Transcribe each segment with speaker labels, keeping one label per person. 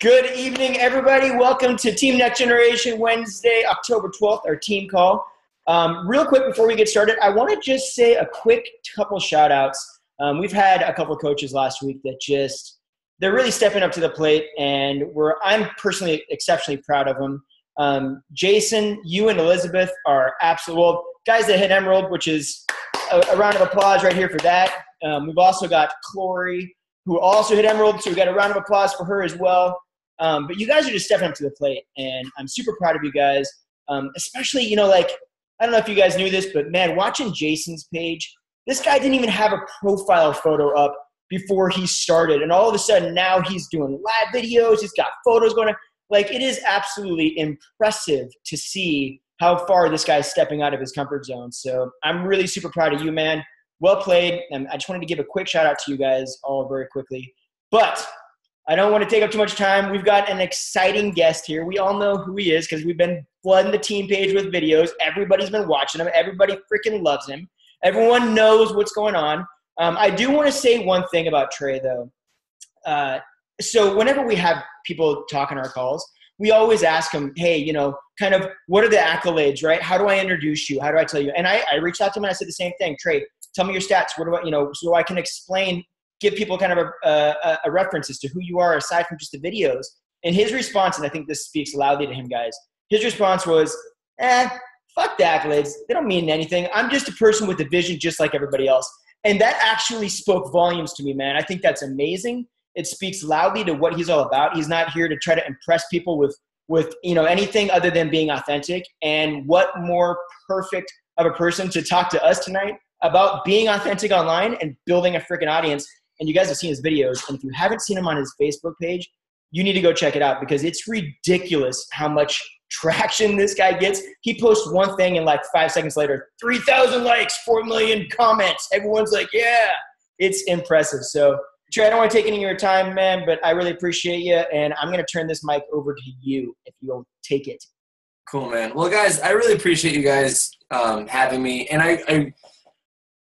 Speaker 1: Good evening, everybody. Welcome to Team Next Generation Wednesday, October 12th, our team call. Real quick before we get started, I want to just say a quick couple shout outs. We've had a couple of coaches last week that they're really stepping up to the plate, and I'm personally exceptionally proud of them. Jason, you and Elizabeth are guys that hit Emerald, which is a round of applause right here for that. We've also got Chloe, who also hit Emerald, so we got a round of applause for her as well. But you guys are just stepping up to the plate, and I'm super proud of you guys. Especially, I don't know if you guys knew this, but man, watching Jason's page, this guy didn't even have a profile photo up before he started. And all of a sudden now he's doing live videos. He's got photos going on. It is absolutely impressive to see how far this guy's stepping out of his comfort zone. So I'm really super proud of you, man. Well played. And I just wanted to give a quick shout out to you guys all very quickly. But I don't want to take up too much time. We've got an exciting guest here. We all know who he is because we've been flooding the team page with videos. Everybody's been watching him. Everybody freaking loves him. Everyone knows what's going on. I do want to say one thing about Trey, though. So whenever we have people talk on our calls, we always ask them, hey, kind of what are the accolades, right? How do I introduce you? How do I tell you? And I reached out to him and I said the same thing. Trey, tell me your stats. What do I, so I can explain, give people kind of a reference as to who you are aside from just the videos. And his response, and I think this speaks loudly to him, guys, his response was, fuck the accolades. They don't mean anything. I'm just a person with a vision just like everybody else. And that actually spoke volumes to me, man. I think that's amazing. It speaks loudly to what he's all about. He's not here to try to impress people with anything other than being authentic. And what more perfect of a person to talk to us tonight about being authentic online and building a freaking audience. And you guys have seen his videos. And if you haven't seen him on his Facebook page, you need to go check it out because it's ridiculous how much traction this guy gets. He posts one thing and 5 seconds later, 3,000 likes, 4 million comments. Everyone's like, yeah, it's impressive. So Trey, I don't want to take any of your time, man, but I really appreciate you. And I'm going to turn this mic over to you if you'll take it.
Speaker 2: Cool, man. Well, guys, I really appreciate you guys having me. And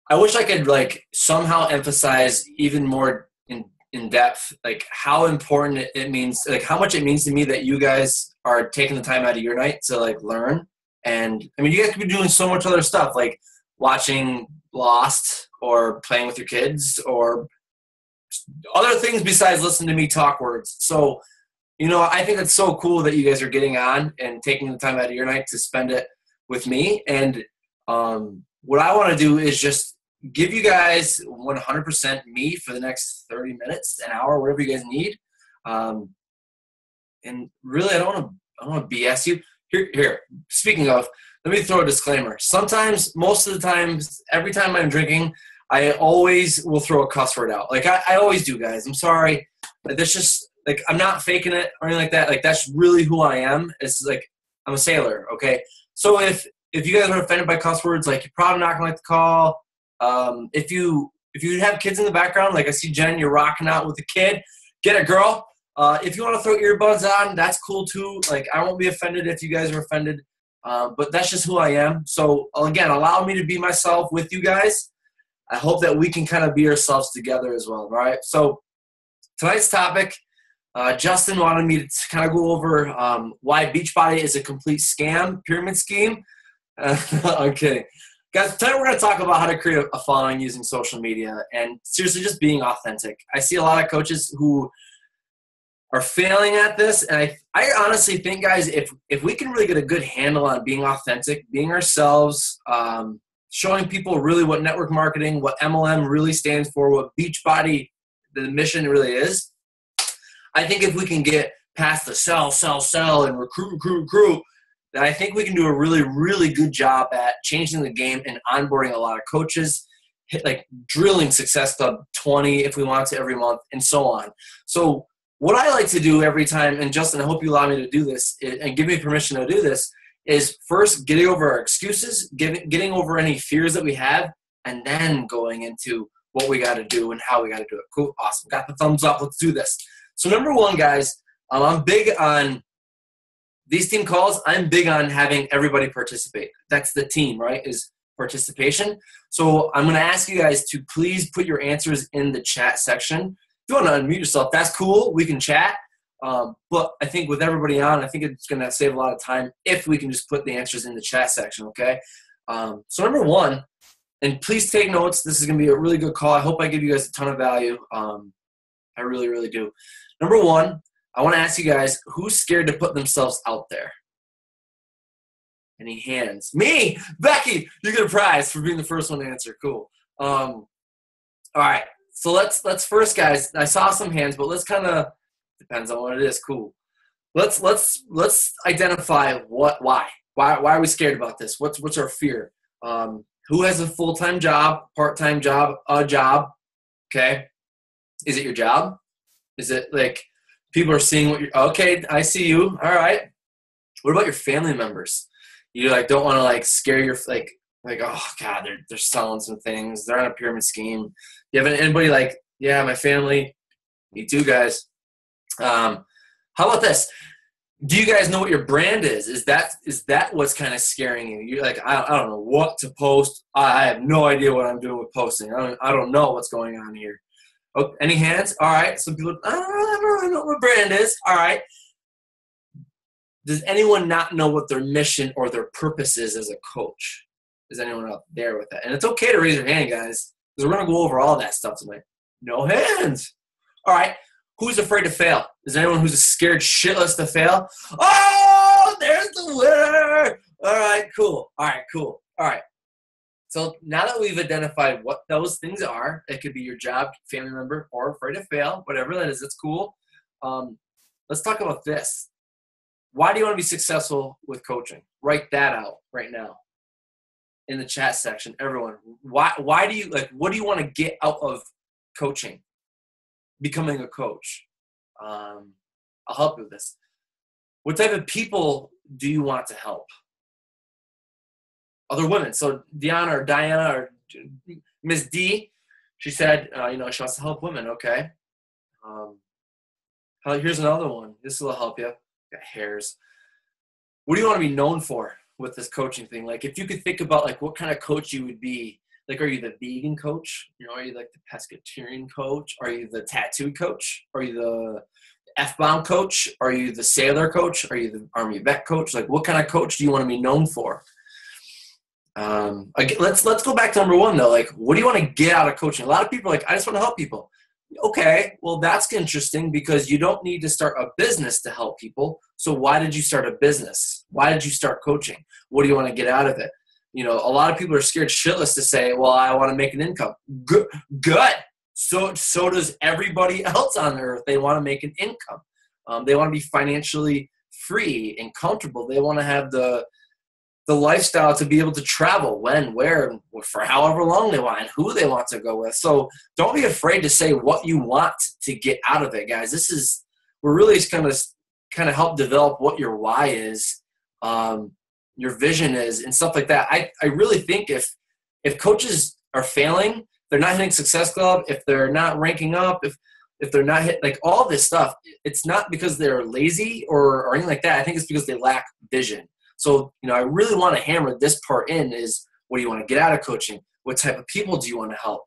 Speaker 2: I wish I could somehow emphasize even more in depth, how important it means, how much it means to me that you guys are taking the time out of your night to learn. And I mean, you guys could be doing so much other stuff, like watching Lost or playing with your kids or other things besides listening to me talk words. So, I think it's so cool that you guys are getting on and taking the time out of your night to spend it with me. And what I want to do is just give you guys 100% me for the next 30 minutes, an hour, whatever you guys need. And really, I don't want to BS you. Here. Speaking of, let me throw a disclaimer. Sometimes, most of the times, every time I'm drinking, I always will throw a cuss word out. I always do, guys. I'm sorry. That's just, I'm not faking it or anything like that. That's really who I am. It's I'm a sailor, okay? So if you guys are offended by cuss words, you're probably not going to like the call. If you have kids in the background, I see Jen, you're rocking out with the kid, get it, girl. If you want to throw earbuds on, that's cool too. I won't be offended if you guys are offended. But that's just who I am. So again, allow me to be myself with you guys. I hope that we can kind of be ourselves together as well. All right. So tonight's topic, Justin wanted me to kind of go over why Beachbody is a complete scam, pyramid scheme. I'm kidding. Guys, tonight we're going to talk about how to create a following using social media and seriously just being authentic. I see a lot of coaches who are failing at this, and I honestly think, guys, if we can really get a good handle on being authentic, being ourselves, showing people really what network marketing, what MLM really stands for, what Beachbody, the mission really is, I think if we can get past the sell, and recruit, that I think we can do a really, really good job at changing the game and onboarding a lot of coaches, drilling Success Club 20 if we want to every month, and so on. So what I like to do every time, and Justin, I hope you allow me to do this and give me permission to do this, is first getting over our excuses, getting over any fears that we have, and then going into what we got to do and how we got to do it. Cool. Awesome. Got the thumbs up. Let's do this. So number one, guys, I'm big on these team calls. I'm big on having everybody participate. That's the team, right, is participation. So I'm going to ask you guys to please put your answers in the chat section. If you want to unmute yourself, that's cool. We can chat. But I think with everybody on, I think it's going to save a lot of time if we can just put the answers in the chat section, okay? So number one, and please take notes. This is going to be a really good call. I hope I give you guys a ton of value. I really, really do. Number one, I want to ask you guys, who's scared to put themselves out there? Any hands? Me! Becky! You get a prize for being the first one to answer. Cool. All right. So let's first, guys, I saw some hands, but let's kind of, depends on what it is. Cool. Let's identify why are we scared about this? What's our fear? Who has a full-time job, part-time job, a job? Okay. Is it your job? Is it like people are seeing what you're, okay, I see you. All right. What about your family members? You like don't want to like scare your like oh God, they're selling some things. They're on a pyramid scheme. You have anybody like, yeah, my family, me too, guys. How about this? Do you guys know what your brand is? Is that what's kind of scaring you? You're like, I don't know what to post. I have no idea what I'm doing with posting. I don't know what's going on here. Oh, any hands? All right. Some people, I don't really know what brand is. All right. Does anyone not know what their mission or their purpose is as a coach? Is anyone out there with that? And it's okay to raise your hand, guys, because we're going to go over all that stuff tonight. No hands. All right. Who's afraid to fail? Is there anyone who's scared shitless to fail? Oh, there's the winner. All right, cool. All right, cool. All right. So now that we've identified what those things are, it could be your job, family member, or afraid to fail, whatever that is, it's cool. Let's talk about this. Why do you want to be successful with coaching? Write that out right now in the chat section, everyone. Why do you like? What do you want to get out of coaching? Becoming a coach. I'll help you with this. What type of people do you want to help? Other women. So Diana or Miss D, she said, she wants to help women. Okay. Here's another one. This will help you. Got hairs. What do you want to be known for with this coaching thing? Like, if you could think about like what kind of coach you would be. Like, are you the vegan coach? Are you like the pescatarian coach? Are you the tattoo coach? Are you the F-bomb coach? Are you the sailor coach? Are you the Army vet coach? Like, what kind of coach do you want to be known for? Let's go back to number one, though. Like, what do you want to get out of coaching? A lot of people are like, I just want to help people. Okay, well, that's interesting because you don't need to start a business to help people. So why did you start a business? Why did you start coaching? What do you want to get out of it? A lot of people are scared shitless to say, well, I want to make an income. Good. So does everybody else on earth. They want to make an income. They want to be financially free and comfortable. They want to have the lifestyle to be able to travel when, where, and for however long they want and who they want to go with. So don't be afraid to say what you want to get out of it, guys. We're really just kind of help develop what your why is. Your vision is and stuff like that. I really think if coaches are failing, they're not hitting Success Club, if they're not ranking up, if they're not hit like all this stuff, it's not because they're lazy or anything like that. I think it's because they lack vision. So, I really want to hammer this part in is what do you want to get out of coaching? What type of people do you want to help?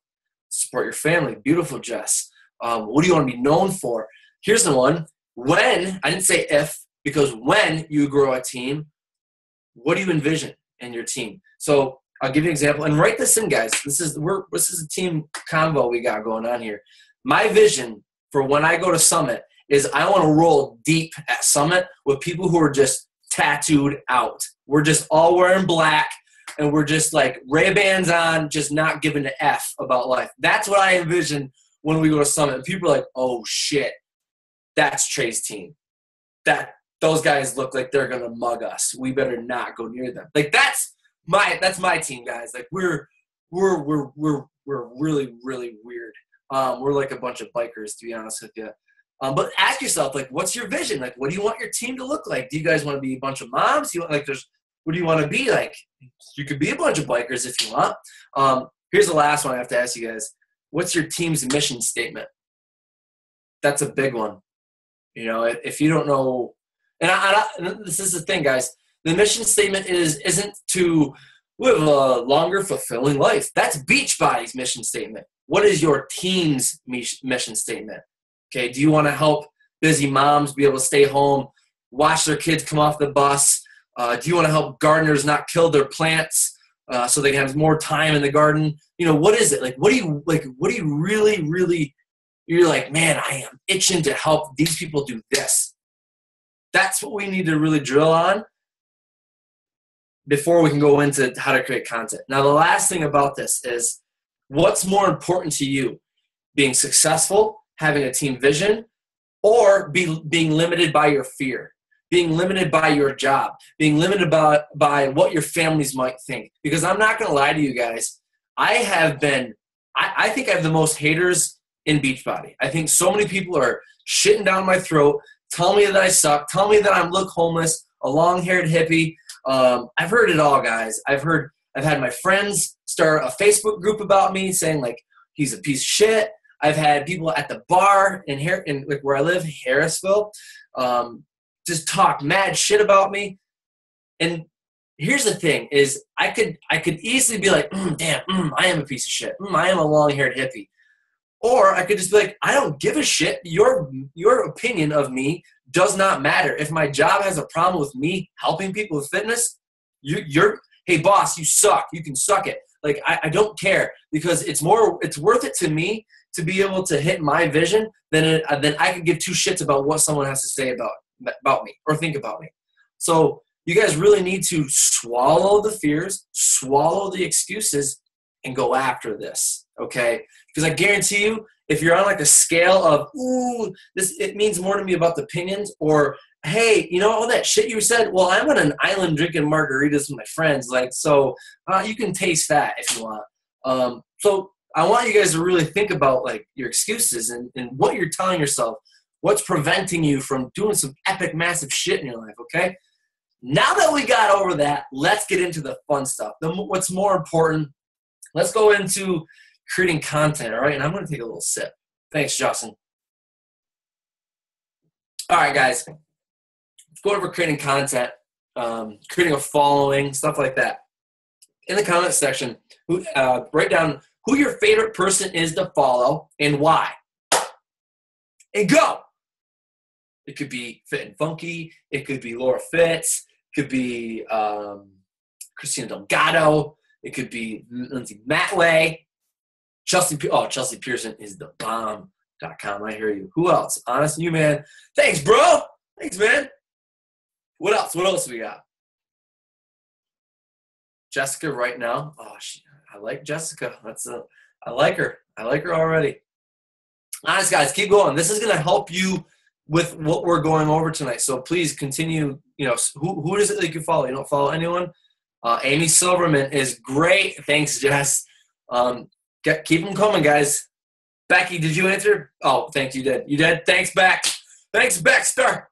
Speaker 2: Support your family. Beautiful, Jess. What do you want to be known for? Here's the one. When, I didn't say if, because when you grow a team, what do you envision in your team? So I'll give you an example and write this in, guys. This is a team convo we got going on here. My vision for when I go to Summit is I want to roll deep at Summit with people who are just tattooed out. We're just all wearing black and we're just like Ray-Bans on, just not giving an F about life. That's what I envision when we go to Summit. And people are like, oh shit, that's Trey's team. Those guys look like they're gonna mug us. We better not go near them. Like that's my team, guys. Like we're really, really weird. We're like a bunch of bikers, to be honest with you. But ask yourself, like, what's your vision? Like, what do you want your team to look like? Do you guys want to be a bunch of moms? What do you want to be? Like, you could be a bunch of bikers if you want. Here's the last one I have to ask you guys. What's your team's mission statement? That's a big one. If you don't know, and this is the thing, guys. The mission statement isn't to live a longer, fulfilling life. That's Beachbody's mission statement. What is your team's mission statement? Okay, do you want to help busy moms be able to stay home, watch their kids come off the bus? Do you want to help gardeners not kill their plants so they can have more time in the garden? What is it? What do you really, you're like, man, I am itching to help these people do this. That's what we need to really drill on before we can go into how to create content. Now, the last thing about this is, what's more important to you? Being successful, having a team vision, or being limited by your fear, being limited by your job, being limited by what your families might think? Because I'm not going to lie to you guys. I think I have the most haters in Beachbody. I think so many people are shitting down my throat, telling me that I suck, telling me that I look homeless, a long-haired hippie. I've heard it all, guys. I've had my friends start a Facebook group about me saying he's a piece of shit. I've had people at the bar in where I live, Harrisville, just talk mad shit about me. And here's the thing: is I could easily be like, damn, I am a piece of shit. I am a long-haired hippie. Or I could just be like, I don't give a shit. Your opinion of me does not matter. If my job has a problem with me helping people with fitness, hey boss, you suck. You can suck it. I don't care, because it's worth it to me to be able to hit my vision than I could give two shits about what someone has to say about me or think about me. So you guys really need to swallow the fears, swallow the excuses, and go after this, okay? Because I guarantee you, if you're on a scale of, it means more to me about the opinions, or, hey, all that shit you said, well, I'm on an island drinking margaritas with my friends, so you can taste that if you want. So I want you guys to really think about your excuses and what you're telling yourself, what's preventing you from doing some epic, massive shit in your life, okay? Now that we got over that, let's get into the fun stuff. What's more important, let's go into creating content, all right? And I'm going to take a little sip. Thanks, Justin. All right, guys. Let's go over creating content, creating a following, stuff like that. In the comment section, write down who your favorite person is to follow and why. And go. It could be Fit and Funky. It could be Laura Fitz. It could be Christina Delgado. It could be Lindsay Matway. Chelsea Pearson is the bomb.com. I hear you. Who else? Honest you, man. Thanks, bro. Thanks, man. What else? What else we got? Jessica right now. Oh, I like Jessica. I like her. I like her already. Honest, guys, keep going. This is going to help you with what we're going over tonight. So please continue. Who does it that you follow? You don't follow anyone? Amy Silverman is great. Thanks, Jess. Keep them coming, guys. Becky, did you answer? Oh, thanks, you did. You did? Thanks, Beck. Thanks, Baxter.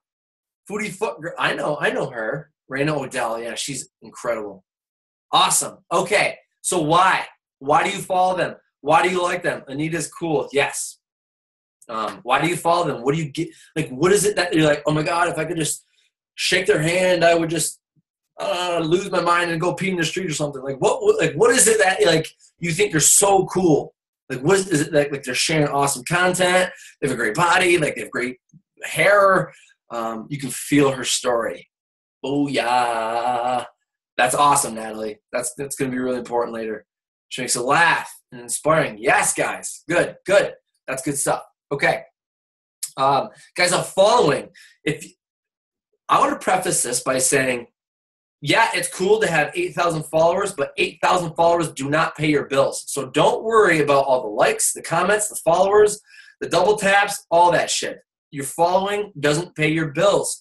Speaker 2: Foodie Foot Girl. I know her. Raina Odell. Yeah, she's incredible. Awesome. Okay, so why? Why do you follow them? Why do you like them? Anita's cool. Yes. Why do you follow them? What do you get? What is it that you're like, oh, my God, if I could just shake their hand, I would just lose my mind and go pee in the street or something. What is it that you think they're so cool? What is it that they're sharing awesome content? They have a great body. They have great hair. You can feel her story. Oh yeah, that's awesome, Natalie. That's going to be really important later. She makes a laugh and inspiring. Yes, guys. Good. That's good stuff. Okay, guys, I'm following. I want to preface this by saying, yeah, it's cool to have 8,000 followers, but 8,000 followers do not pay your bills. So don't worry about all the likes, the comments, the followers, the double taps, all that shit. Your following doesn't pay your bills.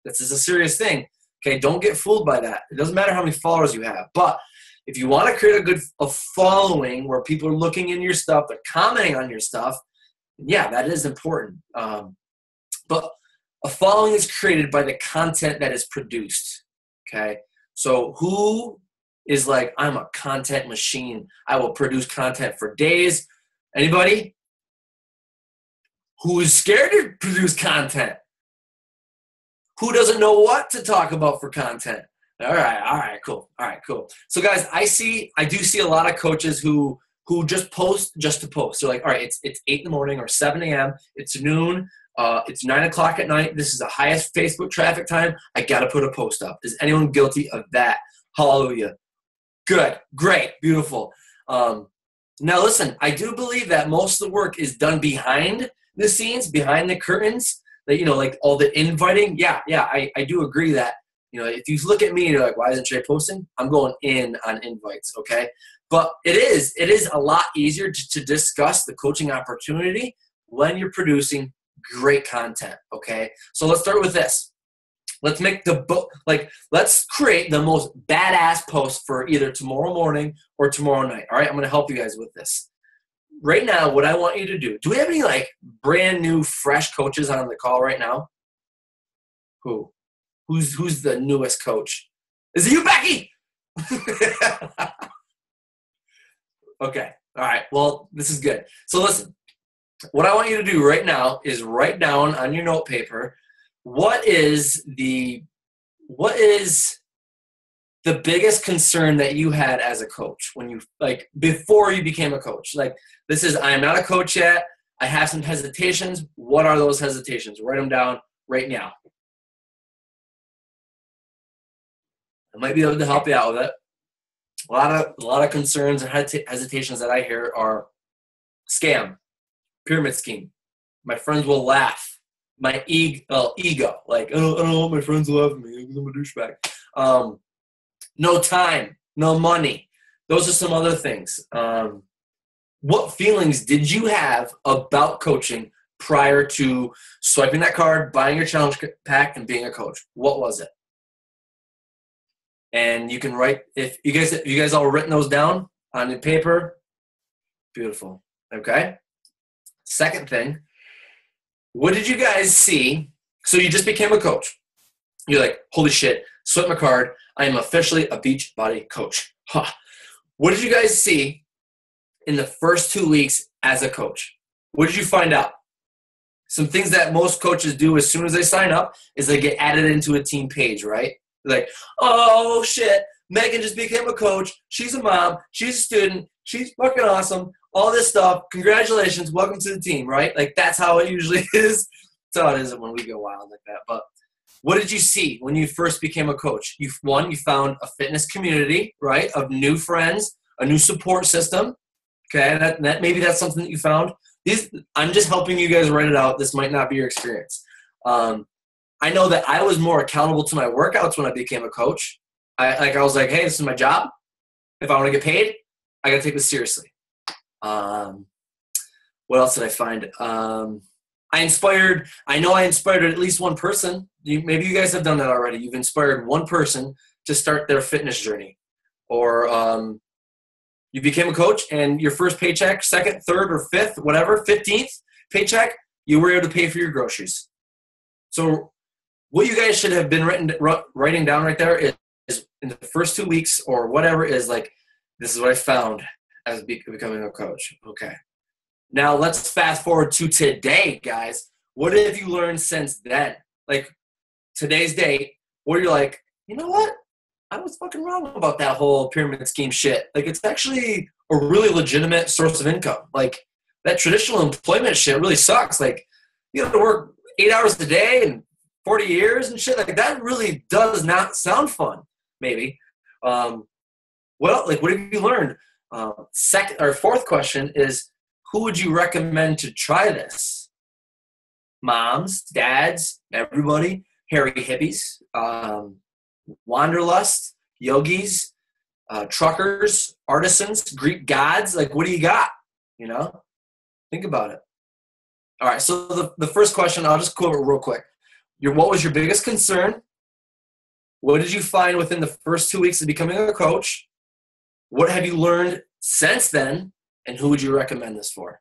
Speaker 2: This is a serious thing. Okay, don't get fooled by that. It doesn't matter how many followers you have. But if you want to create a following where people are looking in your stuff, they're commenting on your stuff, yeah, that is important. But a following is created by the content that is produced. Okay, so who is I'm a content machine. I will produce content for days. Anybody? Who is scared to produce content? Who doesn't know what to talk about for content? All right, cool. So guys, I do see a lot of coaches who just post just to post. They're like, all right, it's 8 in the morning or 7 a.m. It's noon. It's 9 o'clock at night. This is the highest Facebook traffic time. I got to put a post up. Is anyone guilty of that? Hallelujah. Good. Great. Beautiful. Now, listen, I do believe that most of the work is done behind the scenes, behind the curtains, that, like all the inviting. Yeah, I do agree that, if you look at me and you're like, why isn't Trey posting? I'm going in on invites, okay? But it is a lot easier to discuss the coaching opportunity when you're producing great content, okay? So let's start with this. Let's make let's create the most badass post for either tomorrow morning or tomorrow night. All right, I'm going to help you guys with this. Right now, what I want you to do we have any brand new fresh coaches on the call right now? Who's the newest coach? Is it you, Becky? Okay. All right. Well, this is good. So listen, what I want you to do right now is write down on your note paper, what is the biggest concern that you had as a coach when you before you became a coach? I am not a coach yet. I have some hesitations. What are those hesitations? Write them down right now. I might be able to help you out with it. A lot of concerns and hesitations that I hear are scam, pyramid scheme. My friends will laugh. My ego. I don't want my friends to laugh at me because I'm a douchebag. No time, no money. Those are some other things. What feelings did you have about coaching prior to swiping that card, buying your challenge pack, and being a coach? What was it? And you can write, if you guys all written those down on your paper, beautiful. Okay. Second thing, what did you guys see? So you just became a coach. You're like, holy shit, swipe my card. I am officially a beach body coach. Huh. What did you guys see in the first 2 weeks as a coach? What did you find out? Some things that most coaches do as soon as they sign up is they get added into a team page, right? Like, oh shit, Megan just became a coach. She's a mom. She's a student. She's fucking awesome. All this stuff. Congratulations. Welcome to the team, right? That's how it usually is. That's how it is when we go wild like that. But what did you see when you first became a coach? You found a fitness community, right, of new friends, a new support system. Okay, that maybe that's something that you found. I'm just helping you guys write it out. This might not be your experience. I know that I was more accountable to my workouts when I became a coach. I was like, hey, this is my job. If I want to get paid, I got to take this seriously. What else did I find? I inspired at least one person. Maybe you guys have done that already. You've inspired one person to start their fitness journey. Or you became a coach and your first paycheck, second, third, or fifth, whatever, 15th paycheck, you were able to pay for your groceries. So what you guys should have been writing down right there is in the first 2 weeks or whatever is this is what I found as becoming a coach. Okay. Now let's fast forward to today, guys. What have you learned since then? Today's date, where you're like, you know what? I was fucking wrong about that whole pyramid scheme shit. It's actually a really legitimate source of income. That traditional employment shit really sucks. You have to work 8 hours a day and 40 years and shit. That really does not sound fun, maybe. What have you learned? Fourth question is, who would you recommend to try this? Moms, dads, everybody, hairy hippies, wanderlust, yogis, truckers, artisans, Greek gods. What do you got? Think about it. All right, so the first question, I'll just go over it real quick. What was your biggest concern? What did you find within the first 2 weeks of becoming a coach? What have you learned since then? And who would you recommend this for?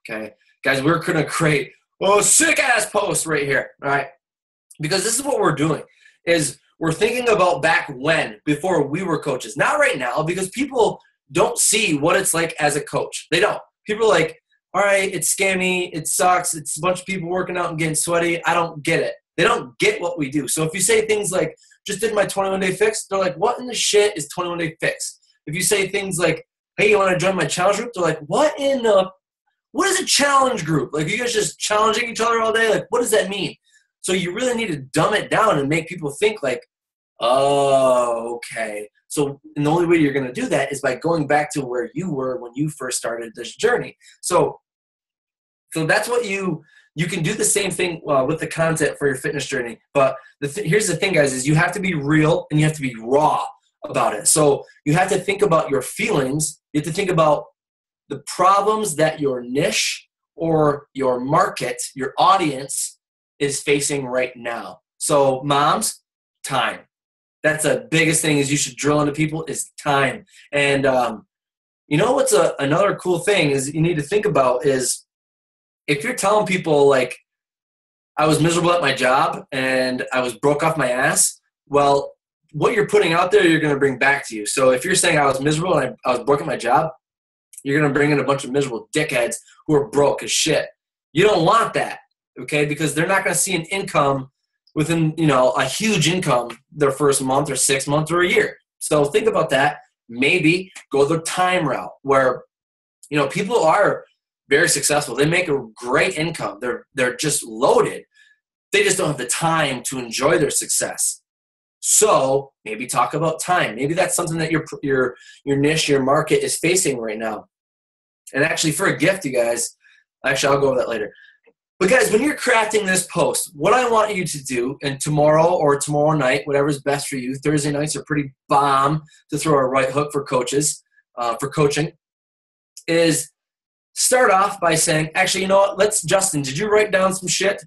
Speaker 2: Okay, guys, we're going to create sick-ass posts right here, all right? Because this is what we're doing, is we're thinking about back when, before we were coaches. Not right now, because people don't see what it's like as a coach. They don't. People are like, all right, it's scammy, it sucks, it's a bunch of people working out and getting sweaty. I don't get it. They don't get what we do. So if you say things like, just did my 21-day fix, they're like, what in the shit is 21-day fix? If you say things like, hey, you want to join my challenge group? They're like, what in the what is a challenge group? Like, you guys just challenging each other all day? Like, what does that mean? So you really need to dumb it down and make people think like, oh, okay. So and the only way you're going to do that is by going back to where you were when you first started this journey. So that's what you can do the same thing with the content for your fitness journey. But here's the thing, guys, is you have to be real and you have to be raw about it. So you have to think about your feelings. You have to think about the problems that your niche or your market, your audience is facing right now. So moms, time. That's the biggest thing is you should drill into people is time. And you know what's another cool thing is you need to think about is if you're telling people like I was miserable at my job and I was broke off my ass, well, what you're putting out there, you're going to bring back to you. So if you're saying I was miserable and I was broke at my job, you're going to bring in a bunch of miserable dickheads who are broke as shit. You don't want that, okay? Because they're not going to see an income within, a huge income their first month or 6 months or a year. So think about that. Maybe go the time route where, people are very successful. They make a great income. They're just loaded. They just don't have the time to enjoy their success. So maybe talk about time. Maybe that's something that your niche, your market is facing right now. And actually for a gift, you guys, I'll go over that later. But guys, when you're crafting this post, what I want you to do, and tomorrow or tomorrow night, whatever's best for you, Thursday nights are pretty bomb to throw a right hook for coaches, for coaching, is start off by saying, actually, you know what, Justin, did you write down some shit?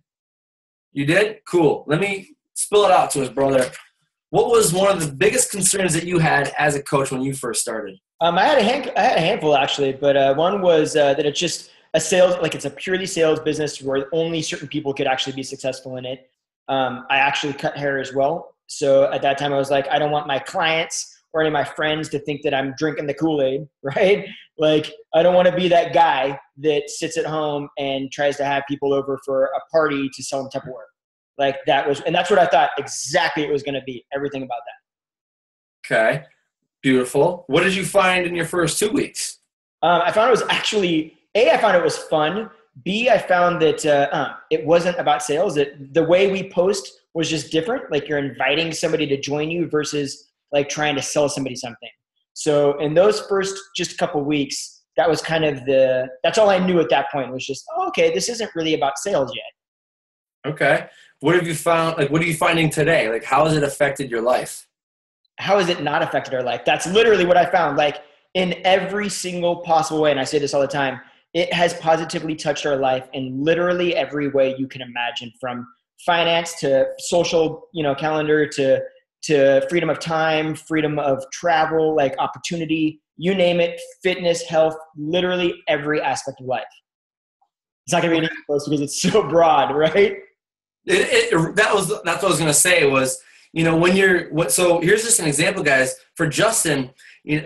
Speaker 2: You did? Cool. Let me spill it out to us, brother. What was one of the biggest concerns that you had as a coach when you first started?
Speaker 1: I had a handful actually, but one was that it's just a sales, like it's a purely sales business where only certain people could actually be successful in it. I actually cut hair as well. So at that time I was like, I don't want my clients or any of my friends to think that I'm drinking the Kool-Aid, right? Like I don't want to be that guy that sits at home and tries to have people over for a party to sell them Tupperware. Like and that's what I thought exactly it was going to be. Everything about that.
Speaker 2: Okay. Beautiful. What did you find in your first 2 weeks?
Speaker 1: I found it was actually, I found it was fun. B, I found that it wasn't about sales. The way we post was just different. Like you're inviting somebody to join you versus like trying to sell somebody something. So in those first just a couple weeks, that was kind of that's all I knew at that point was just, oh, okay, this isn't really about sales yet.
Speaker 2: Okay. What have you found? Like, what are you finding today? Like, how has it affected your life?
Speaker 1: How has it not affected our life? That's literally what I found. Like in every single possible way, and I say this all the time, it has positively touched our life in literally every way you can imagine, from finance to social, calendar to freedom of time, freedom of travel, like opportunity, you name it, fitness, health, literally every aspect of life. It's not going to be anything close because it's so broad, right?
Speaker 2: That's what I was going to say was, so here's just an example, guys. For Justin, he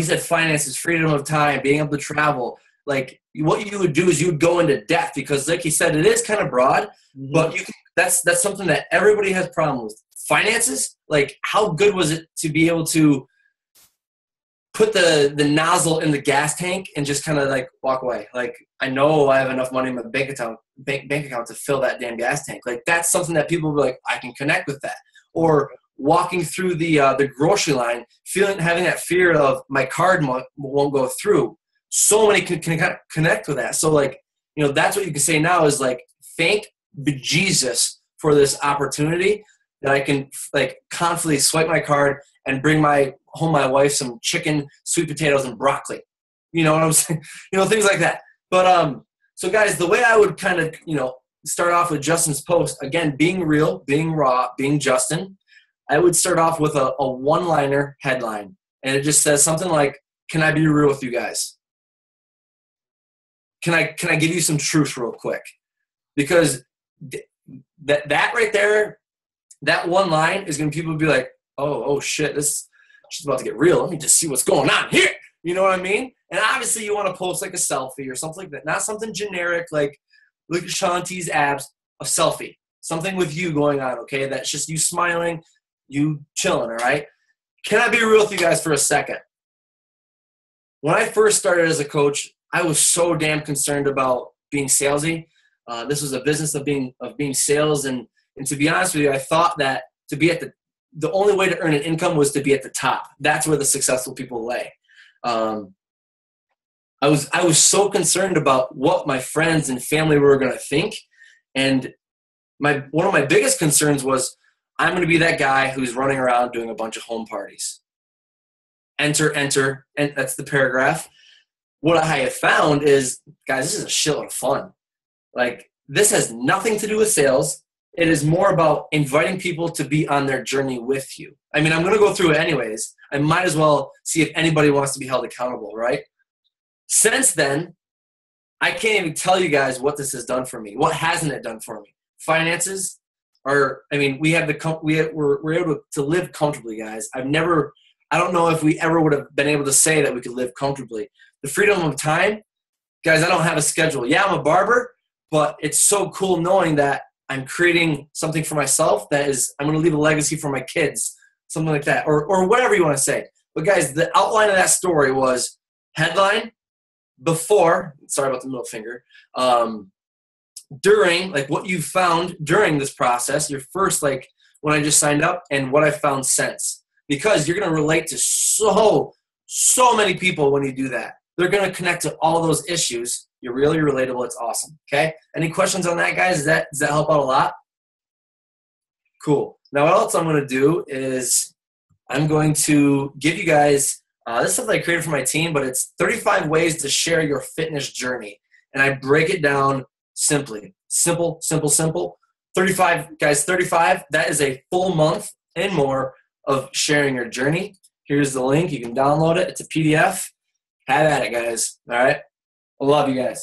Speaker 2: said finances, freedom of time, being able to travel. Like what you would do is you would go into depth because like he said, it is kind of broad, but that's something that everybody has problems with. Finances, like how good was it to be able to put the nozzle in the gas tank and just kind of like walk away? Like I know I have enough money in my bank account to fill that damn gas tank. Like that's something that people will be like, I can connect with that. Or walking through the grocery line, having that fear of my card won't go through. So many can connect with that. So like, that's what you can say now is like, thank bejesus for this opportunity that I can like confidently swipe my card and bring my wife some chicken, sweet potatoes, and broccoli. You know what I'm saying? Things like that. But so guys, the way I would kind of start off with Justin's post, again, being real, being raw, being Justin, I would start off with a one-liner headline, and it just says something like, "Can I be real with you guys? Can I give you some truth real quick?" Because that right there, that one line is going to people be like, oh shit, she's about to get real. Let me just see what's going on here. You know what I mean? And obviously you want to post like a selfie or something like that. Not something generic like look at Shanti's abs, a selfie. Something with you going on, okay? That's just you smiling, you chilling, all right? Can I be real with you guys for a second? When I first started as a coach, I was so damn concerned about being salesy. This was a business of being sales, and to be honest with you, I thought that to be at the only way to earn an income was to be at the top. That's where the successful people lay. I was so concerned about what my friends and family were going to think, and one of my biggest concerns was I'm going to be that guy who's running around doing a bunch of home parties. Enter, and that's the paragraph. What I have found is, guys, this is a shitload of fun. Like, this has nothing to do with sales. It is more about inviting people to be on their journey with you. I mean, I'm going to go through it anyways. I might as well see if anybody wants to be held accountable, right? Since then, I can't even tell you guys what this has done for me. What hasn't it done for me? Finances are, I mean, we're able to live comfortably, guys. I don't know if we ever would have been able to say that we could live comfortably. The freedom of time, guys, I don't have a schedule. Yeah, I'm a barber, but it's so cool knowing that I'm creating something for myself that is, I'm going to leave a legacy for my kids, something like that, or whatever you want to say. But guys, the outline of that story was headline, before, sorry about the middle finger, during, like what you found during this process, your first, like when I just signed up, and what I found since. Because you're going to relate to so many people when you do that. They're going to connect to all those issues. You're really relatable. It's awesome. Okay? Any questions on that, guys? Does that help out a lot? Cool. Now, what else I'm going to do is I'm going to give you guys this is something I created for my team, but it's 35 ways to share your fitness journey. And I break it down simply. Simple. 35, guys, 35, that is a full month and more of sharing your journey. Here's the link. You can download it. It's a PDF. Have at it, guys. All right? I love you guys.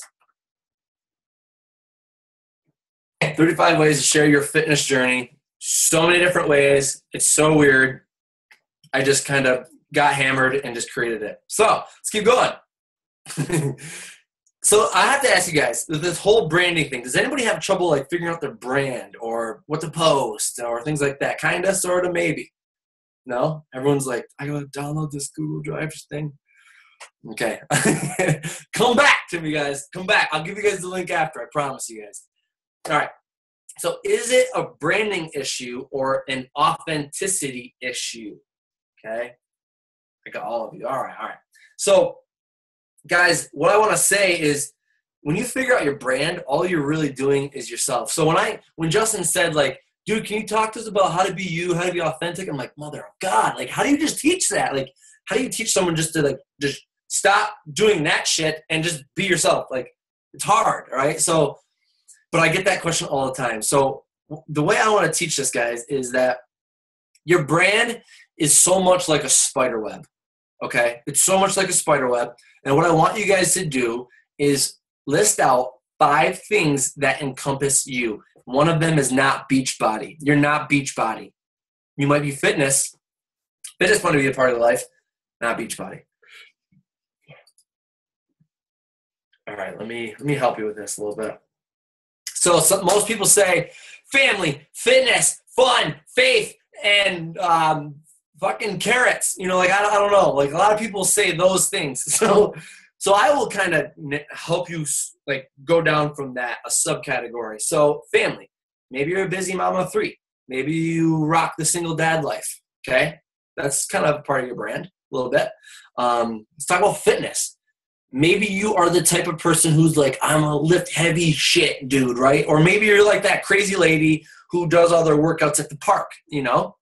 Speaker 2: 35 ways to share your fitness journey. So many different ways. It's so weird. I just kind of got hammered and just created it. So let's keep going. So I have to ask you guys, this whole branding thing, does anybody have trouble like figuring out their brand or what to post or things like that? Kind of, sort of, maybe. No? Everyone's like, I gotta download this Google Drive thing. Okay. Come back to me, guys. Come back. I'll give you guys the link after. I promise you guys. All right. So is it a branding issue or an authenticity issue? Okay. I got all of you. All right. So, guys, what I want to say is when you figure out your brand, all you're really doing is yourself. So when Justin said, like, dude, can you talk to us about how to be you, how to be authentic? I'm like, mother of God, like, how do you just teach that? Like, how do you teach someone just to, like, just stop doing that shit and just be yourself? Like, it's hard, right? So, but I get that question all the time. So the way I want to teach this, guys, is that your brand is so much like a spider web. Okay, it's so much like a spider web. And what I want you guys to do is list out 5 things that encompass you. One of them is not beach body. You're not beach body. You might be fitness. Fitness want to be a part of life, not beach body. All right, let me help you with this a little bit. So most people say family, fitness, fun, faith, and fucking carrots, you know, like, I don't know. Like, a lot of people say those things. So I will kind of help you, like, go down from that, a subcategory. So family, maybe you're a busy mama of 3. Maybe you rock the single dad life. Okay. That's kind of part of your brand a little bit. Let's talk about fitness. Maybe you are the type of person who's like, I'm a lift heavy shit dude, right? Or maybe you're like that crazy lady who does all their workouts at the park, you know?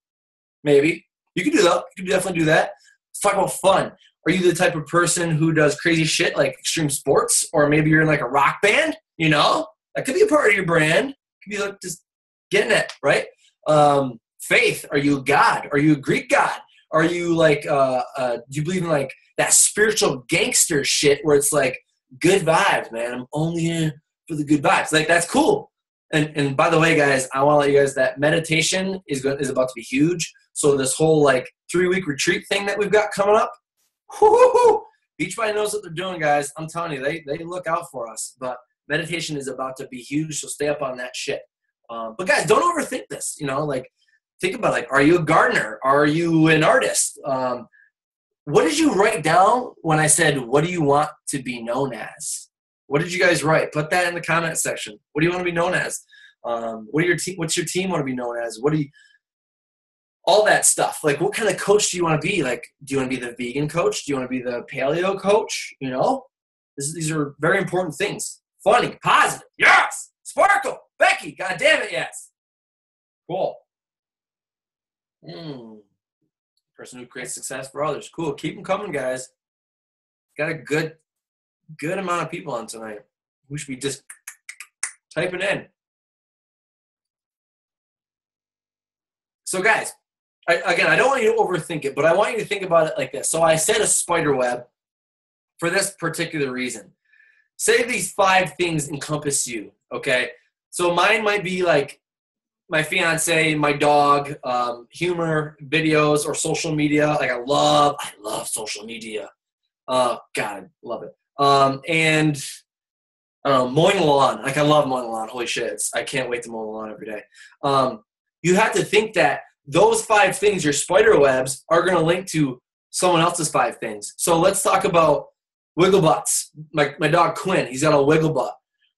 Speaker 2: Maybe. You can do that. You can definitely do that. Let's talk about fun. Are you the type of person who does crazy shit like extreme sports? Or maybe you're in like a rock band, you know? That could be a part of your brand. It could be like just getting it, right? Faith. Are you a God? Are you a Greek God? Are you like, do you believe in like that spiritual gangster shit where it's like good vibes, man? I'm only in for the good vibes. Like, that's cool. And by the way, guys, I want to let you guys that meditation is about to be huge. So this whole like 3-week retreat thing that we've got coming up, Beachbody knows what they're doing, guys. I'm telling you, they look out for us. But meditation is about to be huge, so stay up on that shit. But guys, don't overthink this. You know, like, think about, like, are you a gardener? Are you an artist? what did you write down when I said, what do you want to be known as? What did you guys write? Put that in the comment section. What do you want to be known as? What's your team want to be known as? All that stuff. Like, what kind of coach do you want to be? Like, do you want to be the vegan coach? Do you want to be the paleo coach? You know, these are very important things. Funny, positive, yes. Sparkle, Becky, God damn it, yes. Cool. Person who creates success for others. Cool. Keep them coming, guys. Got a good amount of people on tonight. We should be just typing in. So, guys, I don't want you to overthink it, but I want you to think about it like this. So I said a spider web for this particular reason. Say these 5 things encompass you, okay? So mine might be like my fiance, my dog, humor, videos, or social media. Like I love social media. God, I love it. And I don't know, mowing the lawn. Like I love mowing the lawn. Holy shit, I can't wait to mow the lawn every day. You have to think that those 5 things, your spider webs, are going to link to someone else's 5 things. So let's talk about wiggle butts. My dog Quinn, he's got a wiggle butt.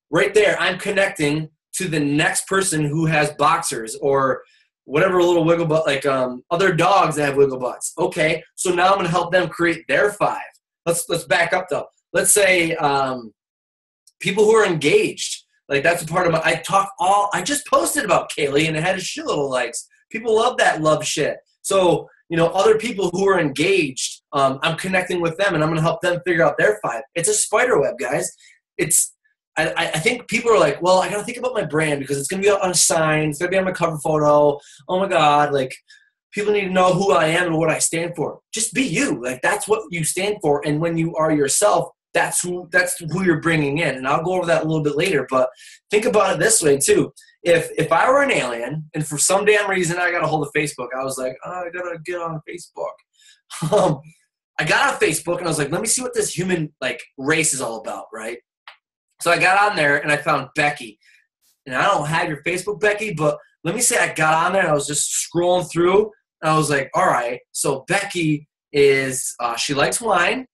Speaker 2: Right there, I'm connecting to the next person who has boxers or whatever little wiggle butt, like other dogs that have wiggle butts. Okay, so now I'm going to help them create their 5. Let's back up though. Let's say people who are engaged. Like that's a part of I just posted about Kaylee and it had a shitload of likes. People love that love shit. So, you know, other people who are engaged, I'm connecting with them and I'm going to help them figure out their 5. It's a spider web, guys. I think people are like, well, I got to think about my brand because it's going to be on a sign. It's going to be on my cover photo. Oh my God. Like people need to know who I am and what I stand for. Just be you. Like that's what you stand for. And when you are yourself, that's who you're bringing in. And I'll go over that a little bit later, but think about it this way too. If I were an alien and for some damn reason I got a hold of Facebook, I was like, oh, I got to get on Facebook. I got on Facebook and I was like, let me see what this human like race is all about. Right. So I got on there and I found Becky. And I don't have your Facebook, Becky, but let me say I got on there and I was just scrolling through and I was like, all right, so Becky is, she likes wine.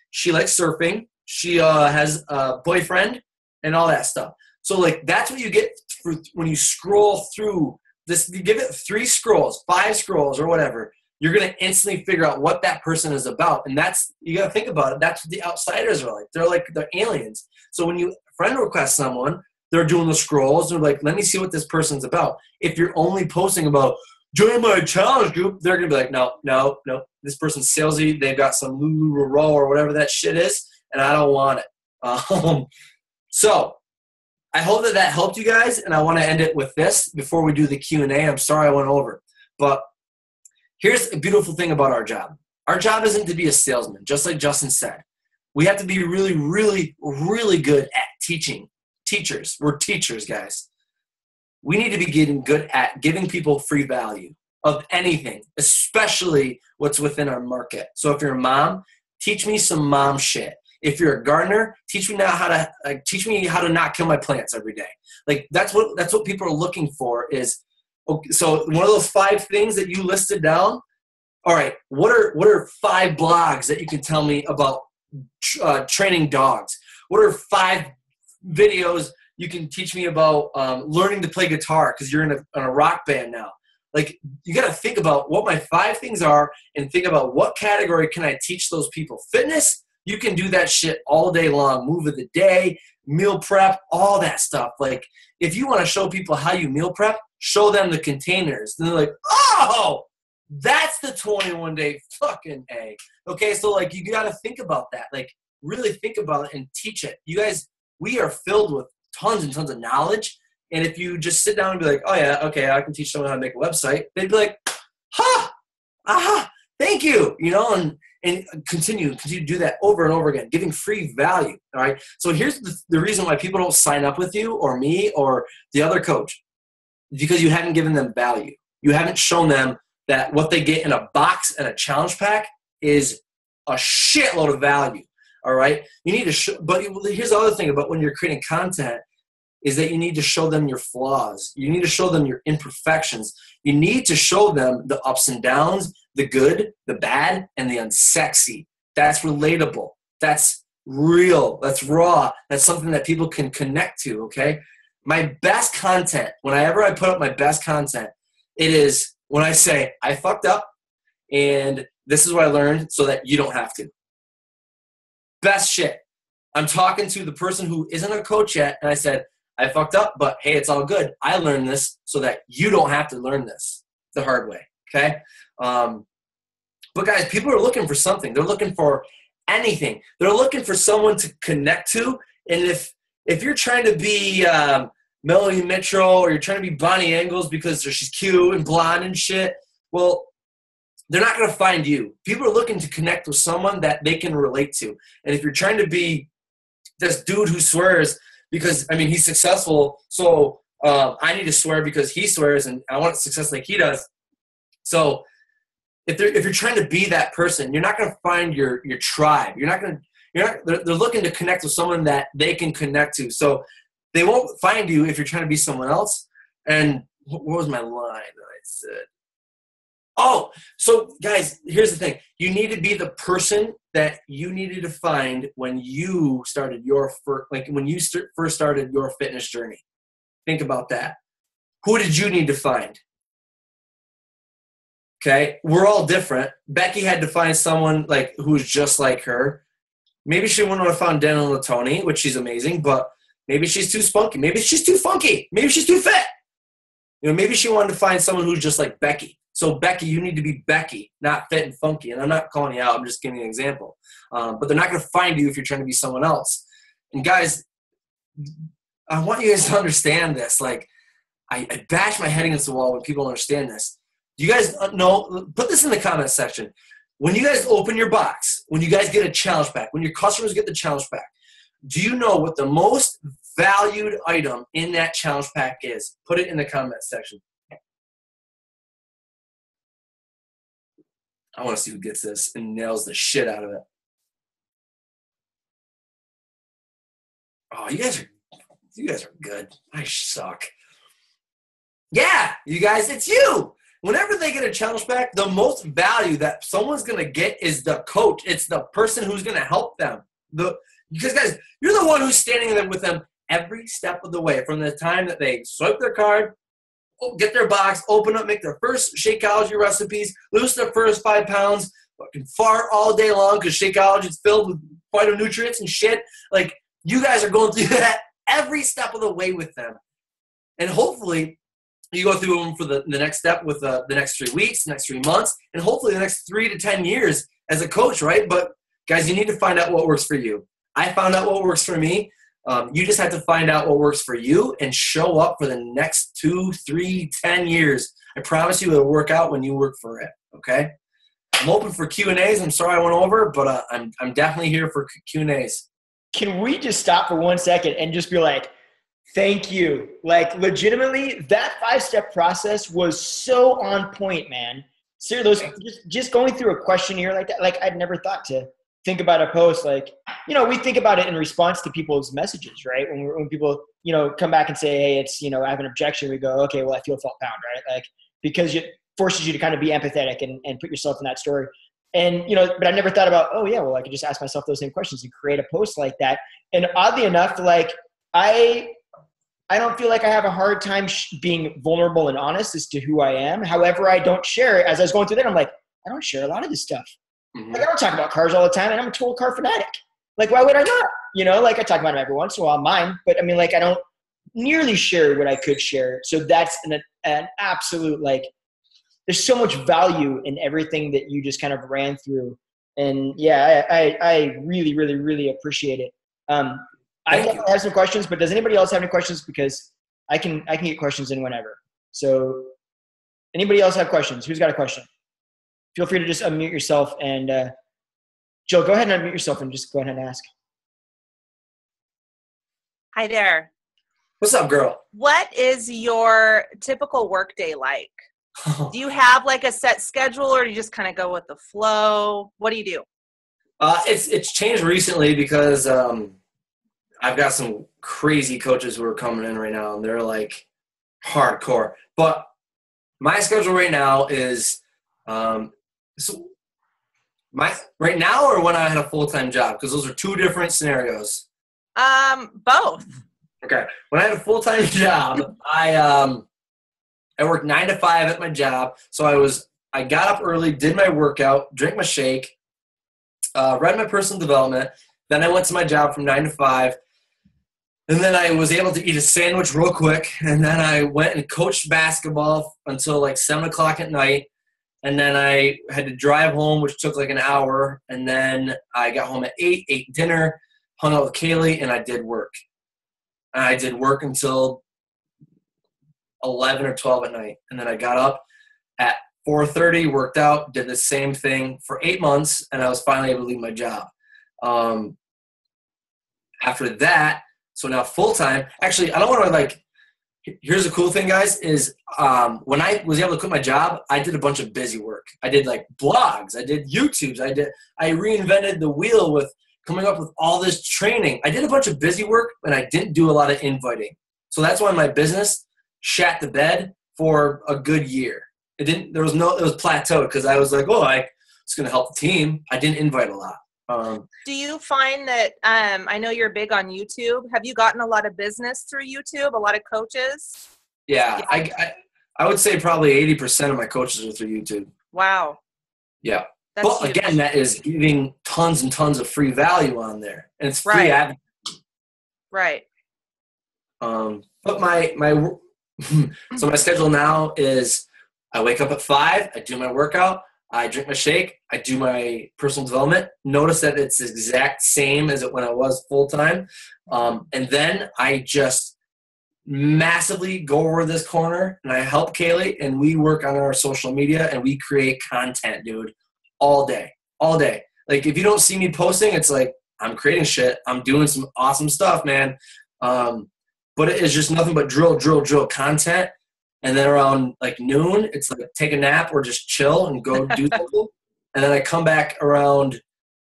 Speaker 2: She likes surfing. She has a boyfriend and all that stuff. So like that's what you get when you scroll through this. You give it 3 scrolls, 5 scrolls or whatever. You're going to instantly figure out what that person is about. And that's, you got to think about it. That's what the outsiders are like. They're aliens. So when you friend request someone, they're doing the scrolls. They're like, let me see what this person's about. If you're only posting about, join my challenge group, they're going to be like, no. This person's salesy. They've got some Lululemon or whatever that shit is, and I don't want it. So I hope that helped you guys, and I want to end it with this before we do the Q&A. I'm sorry I went over. But here's a beautiful thing about our job. Our job isn't to be a salesman, just like Justin said. We have to be really, really, really good at teaching. Teachers. We're teachers, guys. We need to be getting good at giving people free value of anything, especially what's within our market. So if you're a mom, teach me some mom shit. If you're a gardener, teach me how to not kill my plants every day. Like that's what people are looking for is. Okay, so one of those 5 things that you listed down. All right, what are 5 blogs that you can tell me about training dogs? What are 5 videos you can teach me about learning to play guitar because you're in a rock band now? Like you got to think about what my 5 things are and think about what category can I teach those people. Fitness, you can do that shit all day long. Move of the day, meal prep, all that stuff. Like if you want to show people how you meal prep, show them the containers. And they're like, oh, that's the 21-day fucking egg. Okay, so like you got to think about that. Like really think about it and teach it. You guys, we are filled with tons and tons of knowledge. And if you just sit down and be like, oh yeah, okay, I can teach someone how to make a website, they'd be like, thank you, you know, and continue to do that over and over again, giving free value. All right. So here's the reason why people don't sign up with you or me or the other coach, because you haven't given them value. You haven't shown them that what they get in a box and a challenge pack is a shitload of value. All right. You need to show, but here's the other thing about when you're creating content is that you need to show them your flaws. You need to show them your imperfections. You need to show them the ups and downs, the good, the bad, and the unsexy. That's relatable. That's real. That's raw. That's something that people can connect to, okay? My best content, whenever I put up my best content, it is when I say, I fucked up, and this is what I learned so that you don't have to. Best shit. I'm talking to the person who isn't a coach yet, and I said, I fucked up, but hey, it's all good. I learned this so that you don't have to learn this the hard way, okay? But guys, people are looking for something. They're looking for anything. They're looking for someone to connect to, and if you're trying to be Melanie Mitchell or you're trying to be Bonnie Engels because she's cute and blonde and shit, well, they're not going to find you. People are looking to connect with someone that they can relate to. And if you're trying to be this dude who swears because, I mean, he's successful, so I need to swear because he swears and I want success like he does. So if you're trying to be that person, you're not going to find your tribe. They're looking to connect with someone that they can connect to. So they won't find you if you're trying to be someone else. And what was my line that I said? Oh, so guys, here's the thing. You need to be the person that you needed to find when you started first started your fitness journey. Think about that. Who did you need to find? Okay, we're all different. Becky had to find someone like who was just like her. Maybe she wouldn't have found Daniel Latoni, which she's amazing, but maybe she's too spunky. Maybe she's too funky. Maybe she's too fit. Maybe she wanted to find someone who's just like Becky. So, Becky, you need to be Becky, not fit and funky. And I'm not calling you out. I'm just giving you an example. But they're not going to find you if you're trying to be someone else. And, guys, I want you guys to understand this. Like, I bash my head against the wall when people understand this. Do you guys know? Put this in the comment section. When you guys open your box, when you guys get a challenge pack, when your customers get the challenge pack, do you know what the most valued item in that challenge pack is? Put it in the comment section. I want to see who gets this and nails the shit out of it. Oh, you guys are good. I suck. Yeah, you guys, it's you. Whenever they get a challenge pack, the most value that someone's going to get is the coach. It's the person who's going to help them. Because, guys, you're the one who's standing there with them every step of the way, from the time that they swipe their card, get their box, open up, make their first Shakeology recipes, lose their first 5 pounds, fucking fart all day long because Shakeology is filled with phytonutrients and shit. Like, you guys are going through that every step of the way with them. And hopefully you go through them for the next step with the next 3 weeks, next 3 months, and hopefully the next 3 to 10 years as a coach, right? But, guys, you need to find out what works for you. I found out what works for me. You just have to find out what works for you and show up for the next 2, 3, 10 years. I promise you it'll work out when you work for it, okay? I'm open for Q&As. I'm sorry I went over, but I'm definitely here for Q&As.
Speaker 1: Can we just stop for 1 second and just be like, thank you. Like, legitimately, that 5-step process was so on point, man. Seriously, just going through a questionnaire like that, like, I'd never thought to think about a post. Like, we think about it in response to people's messages, right? When people, come back and say, hey, it's, I have an objection, we go, okay, well, I feel felt bound, right? Like, because it forces you to kind of be empathetic and put yourself in that story. And, but I never thought about, oh yeah, well, I could just ask myself those same questions and create a post like that. And oddly enough, like, I don't feel like I have a hard time being vulnerable and honest as to who I am. However, I don't share it. As I was going through that, I'm like, I don't share a lot of this stuff. Mm-hmm. Like, I don't talk about cars all the time, and I'm a total car fanatic. Like, why would I not? Like, I talk about them every once in a while, mine. But, I mean, like, I don't nearly share what I could share. So that's an absolute, like, there's so much value in everything that you just kind of ran through. And, yeah, I really, really, really appreciate it. I have some questions, but does anybody else have any questions? Because I can get questions in whenever. So anybody else have questions? Who's got a question? Feel free to just unmute yourself. And Jill, go ahead and unmute yourself and just go ahead and ask.
Speaker 3: Hi there.
Speaker 2: What's up, girl?
Speaker 3: What is your typical workday like? Do you have like a set schedule, or do you just kind of go with the flow? What do you do?
Speaker 2: It's changed recently because I've got some crazy coaches who are coming in right now, and they're like hardcore. But my schedule right now is So right now or when I had a full-time job? Because those are two different scenarios.
Speaker 3: Both.
Speaker 2: Okay. When I had a full-time job, I worked 9 to 5 at my job. So I got up early, did my workout, drank my shake, read my personal development. Then I went to my job from 9 to 5. And then I was able to eat a sandwich real quick. And then I went and coached basketball until like 7 o'clock at night. And then I had to drive home, which took like an hour. And then I got home at 8, ate dinner, hung out with Kaylee, and I did work. And I did work until 11 or 12 at night. And then I got up at 4:30, worked out, did the same thing for 8 months, and I was finally able to leave my job. After that, so now full-time. Actually, I don't want to here's the cool thing, guys, is when I was able to quit my job, I did a bunch of busy work. I did like blogs. I did YouTubes. I reinvented the wheel with coming up with all this training. I did a bunch of busy work, and I didn't do a lot of inviting. So that's why my business shat the bed for a good year. It was plateaued because I was like, I was going to help the team. I didn't invite a lot.
Speaker 3: Do you find that, I know you're big on YouTube. Have you gotten a lot of business through YouTube, a lot of coaches?
Speaker 2: Yeah. I would say probably 80% of my coaches are through YouTube.
Speaker 3: Wow.
Speaker 2: Yeah.
Speaker 3: That's
Speaker 2: but
Speaker 3: huge.
Speaker 2: again, that is giving tons and tons of free value on there. And it's free
Speaker 3: Right.
Speaker 2: advertising.
Speaker 3: Right.
Speaker 2: But so my schedule now is I wake up at 5, I do my workout, I drink my shake, I do my personal development. Notice that it's the exact same as when I was full-time. And then I just massively go over this corner and I help Kaylee and we work on our social media and we create content, dude, all day. Like if you don't see me posting, it's like I'm creating shit. I'm doing some awesome stuff, man. But it is just nothing but drill content. And then around like noon, it's like take a nap or just chill and go do something. And then I come back around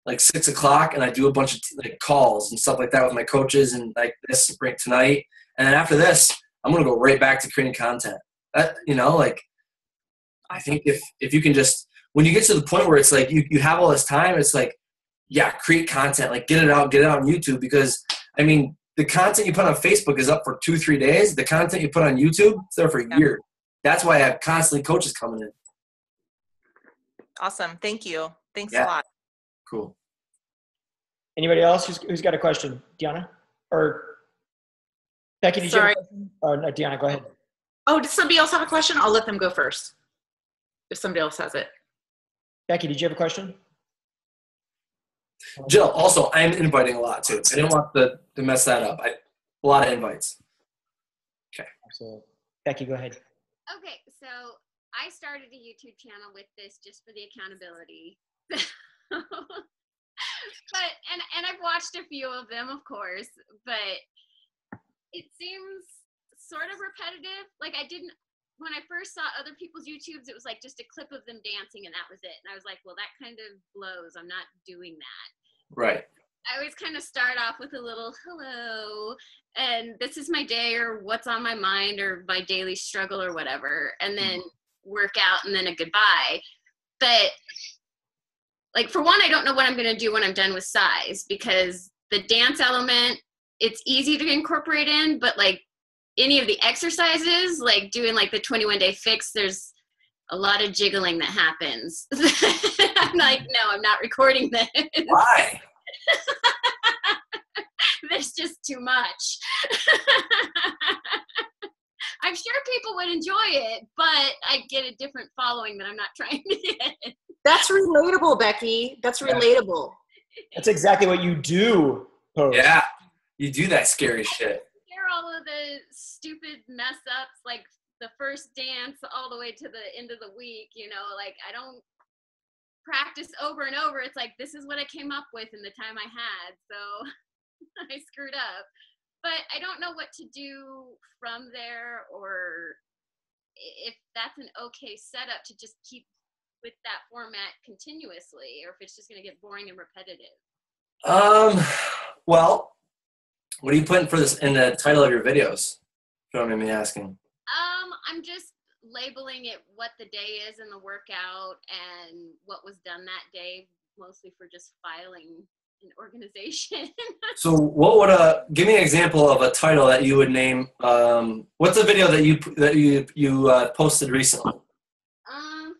Speaker 2: like 6 o'clock and I do a bunch of like calls and stuff like that with my coaches and like this right tonight. And then after this, I'm going to go right back to creating content. I think if you can just, when you get to the point where it's like you have all this time, it's like, yeah, create content, like get it out on YouTube. Because I mean, the content you put on Facebook is up for 2-3 days. The content you put on YouTube, it's there for a year. That's why I have constantly coaches coming in.
Speaker 3: Awesome. Thank you. Thanks a
Speaker 2: Yeah.
Speaker 3: lot.
Speaker 2: Cool.
Speaker 1: Anybody else who's got a question? Deanna? Or Becky, did you have a question? Oh, no, Deanna, go ahead.
Speaker 4: Oh, does somebody else have a question? I'll let them go first if somebody else has it.
Speaker 1: Becky, did you have a question?
Speaker 2: Jill, also, I'm inviting a lot too. I didn't want to mess that up. A lot of invites. Okay.
Speaker 1: Absolutely. Becky, go ahead.
Speaker 5: Okay, so I started a YouTube channel with this just for the accountability. But I've watched a few of them, of course, but it seems sort of repetitive. Like when I first saw other people's YouTubes, it was like just a clip of them dancing and that was it. And I was like, well, that kind of blows. I'm not doing that.
Speaker 2: Right.
Speaker 5: I always kind of start off with a little hello and this is my day or what's on my mind or my daily struggle or whatever. And then work out and then a goodbye. But like for one, I don't know what I'm going to do when I'm done with size because the dance element, it's easy to incorporate in, but like any of the exercises, like doing like the 21-day fix, there's a lot of jiggling that happens. I'm like, no, I'm not recording this.
Speaker 2: Why?
Speaker 5: There's just too much. I'm sure people would enjoy it, but I get a different following that I'm not trying to get.
Speaker 4: That's relatable, Becky. That's relatable.
Speaker 1: That's exactly what you do, post.
Speaker 2: Yeah. You do that scary shit.
Speaker 5: Hear all of the stupid mess ups, like the first dance all the way to the end of the week, like I don't practice over and over. It's like, this is what I came up with in the time I had. So I screwed up, but I don't know what to do from there or if that's an okay setup to just keep with that format continuously, or if it's just going to get boring and repetitive.
Speaker 2: Well, what are you putting for this in the title of your videos? If you don't mind me asking.
Speaker 5: I'm just labeling it what the day is in the workout and what was done that day, mostly for just filing an organization.
Speaker 2: So what would give me an example of a title that you would name? What's a video that you posted recently?
Speaker 5: I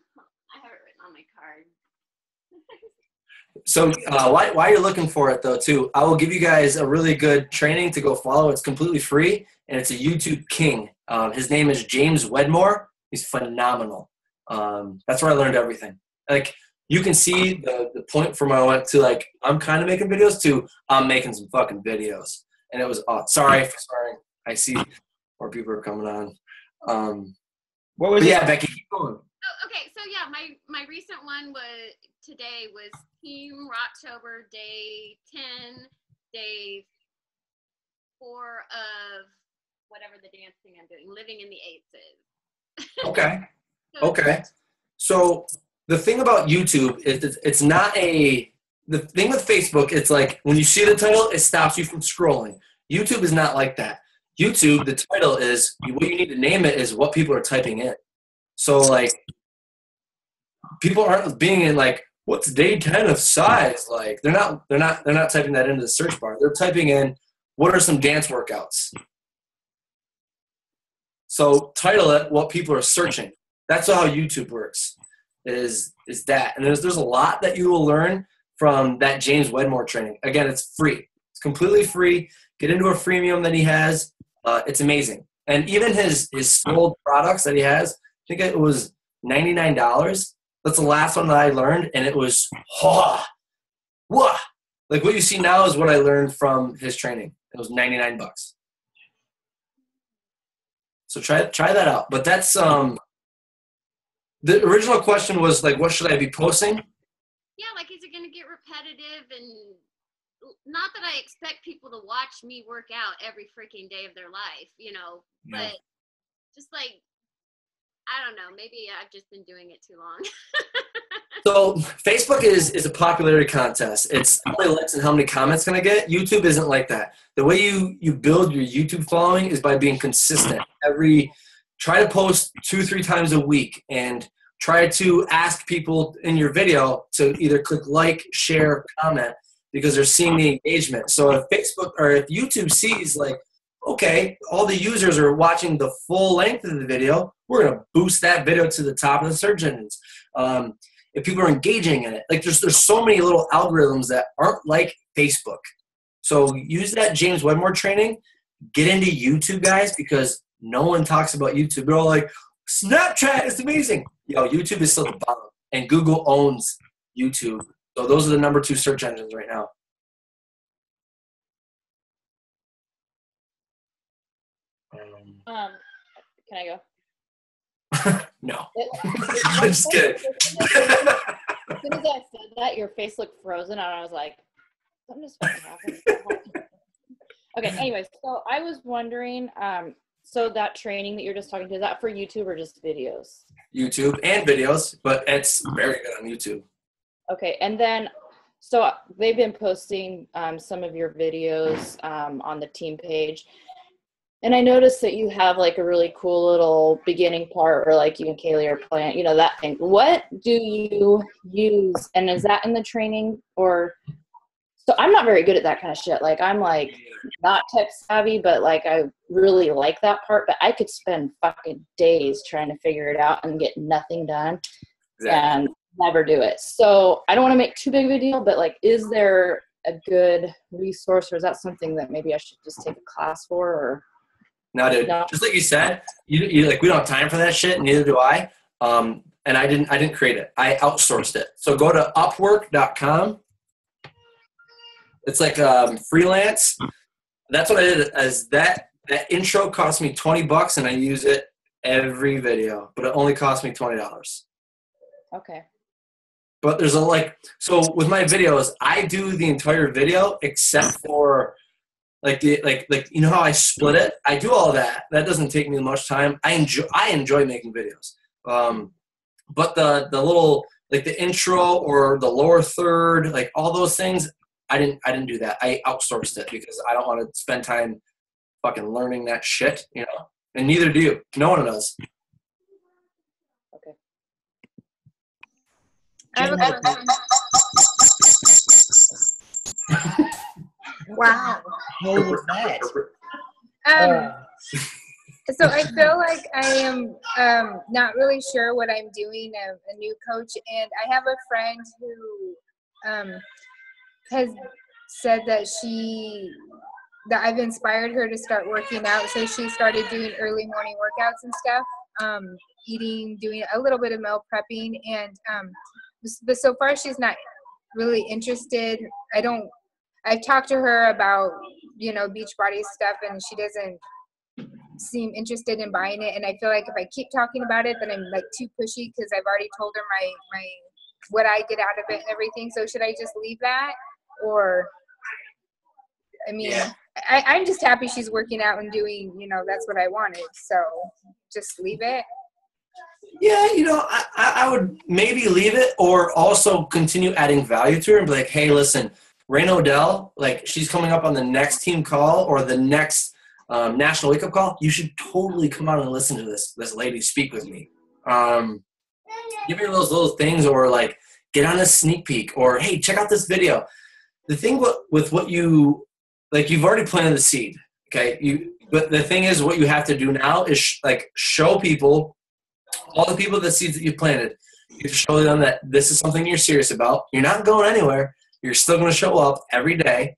Speaker 5: have it written on my card.
Speaker 2: So while you're looking for it though too, I will give you guys a really good training to go follow. It's completely free and it's a YouTube king. His name is James Wedmore. He's phenomenal. That's where I learned everything. Like you can see the point from where I went to like I'm kind of making videos to I'm making some fucking videos. And it was sorry for swearing. I see more people are coming on.
Speaker 1: What was
Speaker 2: yeah, Becky, keep going.
Speaker 5: Oh, okay. So yeah, my recent one was Team Rocktober Day 10, Day 4 of whatever the dance thing I'm doing, Living in the Eights is.
Speaker 2: Okay. Okay. So the thing about YouTube is it's not the thing with Facebook, it's like when you see the title, it stops you from scrolling. YouTube is not like that. YouTube, the title is, what you need to name it is what people are typing in. So like, people aren't being in like, what's day 10 of size? Like they're not typing that into the search bar. They're typing in, what are some dance workouts? So title it what people are searching. That's how YouTube works, is that. And there's a lot that you will learn from that James Wedmore training. Again, it's free. It's completely free. Get into a freemium that he has. It's amazing. And even his sold products that he has, I think it was $99. That's the last one that I learned, and it was, like what you see now is what I learned from his training. It was $99. So try that out. But that's the original question was like, what should I be posting?
Speaker 5: Yeah, like is it going to get repetitive? And not that I expect people to watch me work out every freaking day of their life, but just like, I don't know, maybe I've just been doing it too long.
Speaker 2: So Facebook is a popularity contest. It's how many likes and how many comments can I get. YouTube isn't like that. The way you build your YouTube following is by being consistent. Try to post 2-3 times a week and try to ask people in your video to either click like, share, comment, because they're seeing the engagement. So if Facebook or if YouTube sees like, okay, all the users are watching the full length of the video, we're going to boost that video to the top of the search engines. If people are engaging in it, like there's so many little algorithms that aren't like Facebook. So use that James Wedmore training. Get into YouTube, guys, because no one talks about YouTube. They're all like, Snapchat is amazing. YouTube is still the bottom, and Google owns YouTube. So those are the number 2 search engines right now.
Speaker 4: Can I go?
Speaker 2: No. I'm just kidding.
Speaker 4: As soon as I said that, your face looked frozen, and I was like, something just fucking happened. Okay, anyways, so I was wondering, so that training that you're just talking to, is that for YouTube or just videos?
Speaker 2: YouTube and videos, but it's very good on YouTube.
Speaker 4: Okay, and then, so they've been posting some of your videos on the team page. And I noticed that you have like a really cool little beginning part where like you and Kaylee are playing, that thing. What do you use? And is that in the training or? So I'm not very good at that kind of shit. Like I'm like not tech savvy, but like I really like that part, but I could spend fucking days trying to figure it out and get nothing done and never do it. So I don't want to make too big of a deal, but like, is there a good resource or is that something that maybe I should just take a class for or?
Speaker 2: No, dude. No. Just like you said, you like we don't have time for that shit. Neither do I. And I didn't create it. I outsourced it. So go to Upwork.com. It's like freelance. That's what I did. As that intro cost me $20, and I use it every video, but it only cost me $20.
Speaker 4: Okay.
Speaker 2: But there's so with my videos, I do the entire video except for. Like how I split it. I do all that. That doesn't take me much time. I enjoy making videos. But the little like the intro or the lower third, like all those things, I didn't do that. I outsourced it because I don't want to spend time fucking learning that shit, And neither do you. No one does.
Speaker 6: I have a
Speaker 1: Jen,
Speaker 6: question. Wow.
Speaker 1: how was that?
Speaker 6: So I feel like I am not really sure what I'm doing. I'm a new coach, and I have a friend who has said that I've inspired her to start working out. So she started doing early morning workouts and stuff, doing a little bit of meal prepping, and but so far she's not really interested. I've talked to her about Beachbody stuff, and she doesn't seem interested in buying it. And I feel like if I keep talking about it, then I'm like too pushy, because I've already told her my what I get out of it and everything. So should I just leave that? Or I mean,
Speaker 2: Yeah.
Speaker 6: I'm just happy she's working out and doing, that's what I wanted. So just leave it.
Speaker 2: Yeah, I would maybe leave it, or also continue adding value to her and be like, hey, listen, Rain O'Dell, like, she's coming up on the next team call or the next national wake-up call. You should totally come out and listen to this lady speak with me. Give me those little things, or like get on a sneak peek, or hey, check out this video. The thing with what you like, you've already planted the seed, okay? But the thing is, what you have to do now is show people, all the people, the seeds that you planted. You show them that this is something you're serious about. You're not going anywhere. You're still going to show up every day.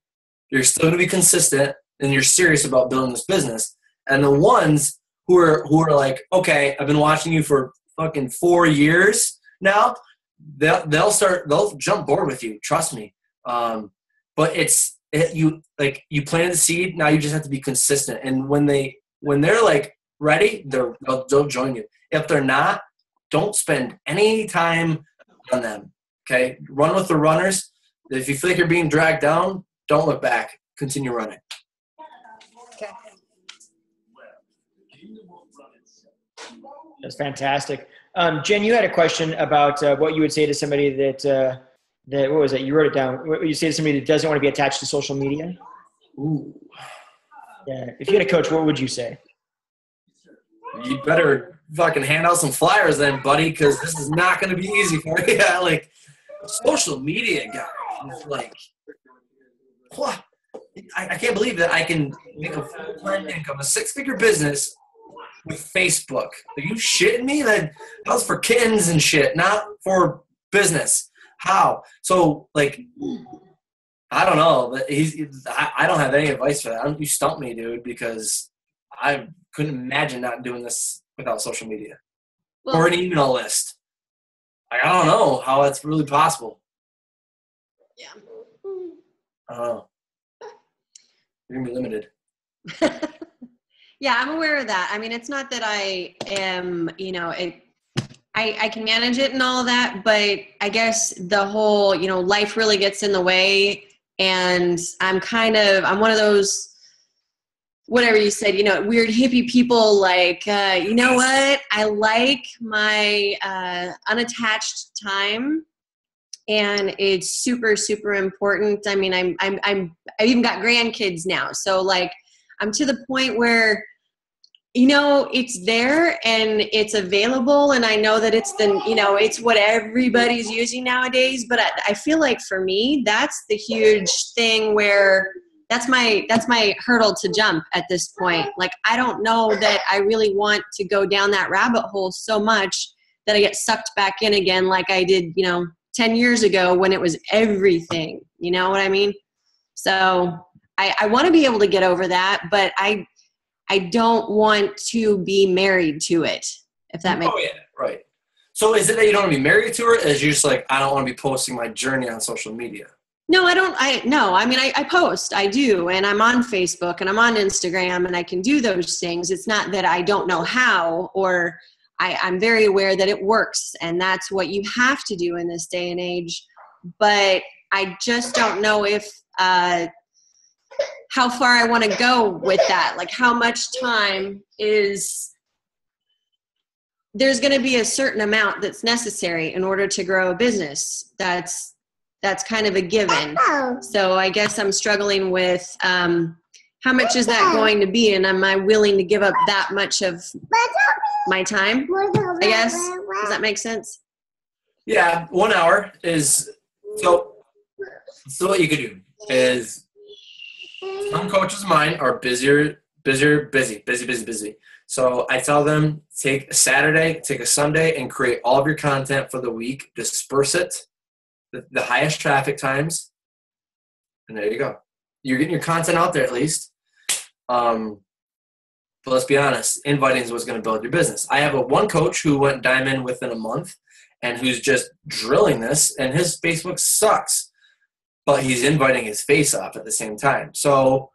Speaker 2: You're still going to be consistent, and you're serious about building this business. And the ones who are like, okay, I've been watching you for fucking 4 years now, they'll jump board with you. Trust me. But you planted the seed. Now you just have to be consistent. And when they're like ready, they'll join you. If they're not, don't spend any time on them. Okay, run with the runners. If you feel like you're being dragged down, don't look back. Continue running.
Speaker 6: Okay.
Speaker 1: That's fantastic. Jen, you had a question about what you would say to somebody that what was it? You wrote it down. What would you say to somebody that doesn't want to be attached to social media?
Speaker 2: Ooh.
Speaker 1: Yeah. If you had a coach, what would you say?
Speaker 2: You better fucking hand out some flyers then, buddy, because this is not going to be easy for you. Yeah, like, social media guy is like, what? I can't believe that I can make a full-time income, a 6-figure business with Facebook. Are you shitting me? That was for kittens and shit, not for business. How? So, like, I don't know. But I don't have any advice for that. You stumped me, dude, because I couldn't imagine not doing this without social media or an email list. Like, I don't know how that's really possible.
Speaker 7: Yeah.
Speaker 2: I don't know. You're going to be limited.
Speaker 7: Yeah, I'm aware of that. I mean, it's not that I am, I can manage it and all of that, but I guess the whole, life really gets in the way, and I'm one of those, whatever you said, weird hippie people, like, you know what? I like my unattached time, and it's super, super important. I mean, I've even got grandkids now, so like, I'm to the point where, it's there and it's available, and I know that it's it's what everybody's using nowadays. But I feel like for me, that's the huge thing where that's my hurdle to jump at this point. Like, I don't know that I really want to go down that rabbit hole so much that I get sucked back in again, like I did, 10 years ago when it was everything. You know what I mean? So I want to be able to get over that, but I don't want to be married to it, if that makes sense.
Speaker 2: Oh, yeah, right. So is it that you don't want to be married to her, or is you just like, I don't want to be posting my journey on social media?
Speaker 7: No, I don't. I post, I do, and I'm on Facebook and I'm on Instagram, and I can do those things. It's not that I don't know how, or I'm very aware that it works, and that's what you have to do in this day and age. But I just don't know if how far I want to go with that. Like, how much time there's going to be a certain amount that's necessary in order to grow a business. That's kind of a given. So I guess I'm struggling with how much is that going to be, and am I willing to give up that much of my time, I guess? Does that make sense?
Speaker 2: Yeah, 1 hour is so what you could do is some coaches of mine are busy. So I tell them take a Saturday, take a Sunday, and create all of your content for the week. Disperse it, the highest traffic times, and there you go. You're getting your content out there at least. But let's be honest, inviting is what's going to build your business. I have one coach who went diamond within a month and who's just drilling this, and his Facebook sucks, but he's inviting his face off at the same time. So,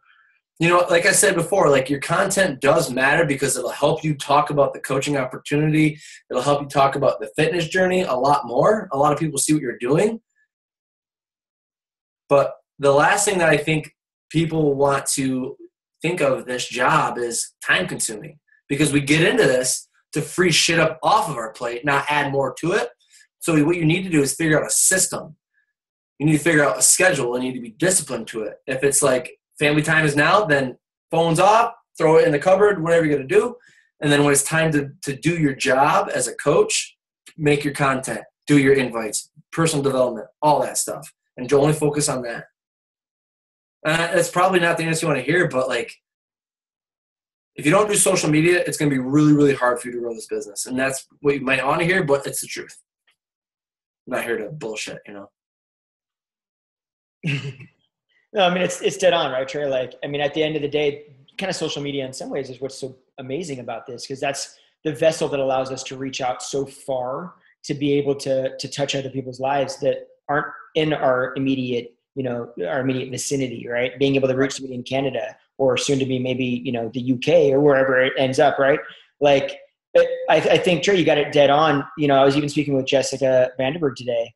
Speaker 2: like I said before, like your content does matter because it'll help you talk about the coaching opportunity. It'll help you talk about the fitness journey a lot more. A lot of people see what you're doing. But the last thing that I think people want to think of this job is time consuming, because we get into this to free shit up off of our plate, not add more to it. So what you need to do is figure out a system. You need to figure out a schedule and you need to be disciplined to it. If it's like family time is now, then phones off, throw it in the cupboard, whatever you're going to do. And then when it's time to do your job as a coach, make your content, do your invites, personal development, all that stuff. And only focus on that. That's probably not the answer you want to hear, but like, if you don't do social media, it's going to be really, really hard for you to grow this business. And that's what you might want to hear, but it's the truth. I'm not here to bullshit,
Speaker 1: No, I mean, it's dead on, right, Trey? Like, I mean, at the end of the day, kind of social media in some ways is what's so amazing about this, because that's the vessel that allows us to reach out so far to be able to touch other people's lives that aren't in our immediate vicinity, right? Being able to reach somebody in Canada or soon to be maybe, the UK or wherever it ends up, right? Like, I think, Trey, you got it dead on. I was even speaking with Jessica Vanderberg today,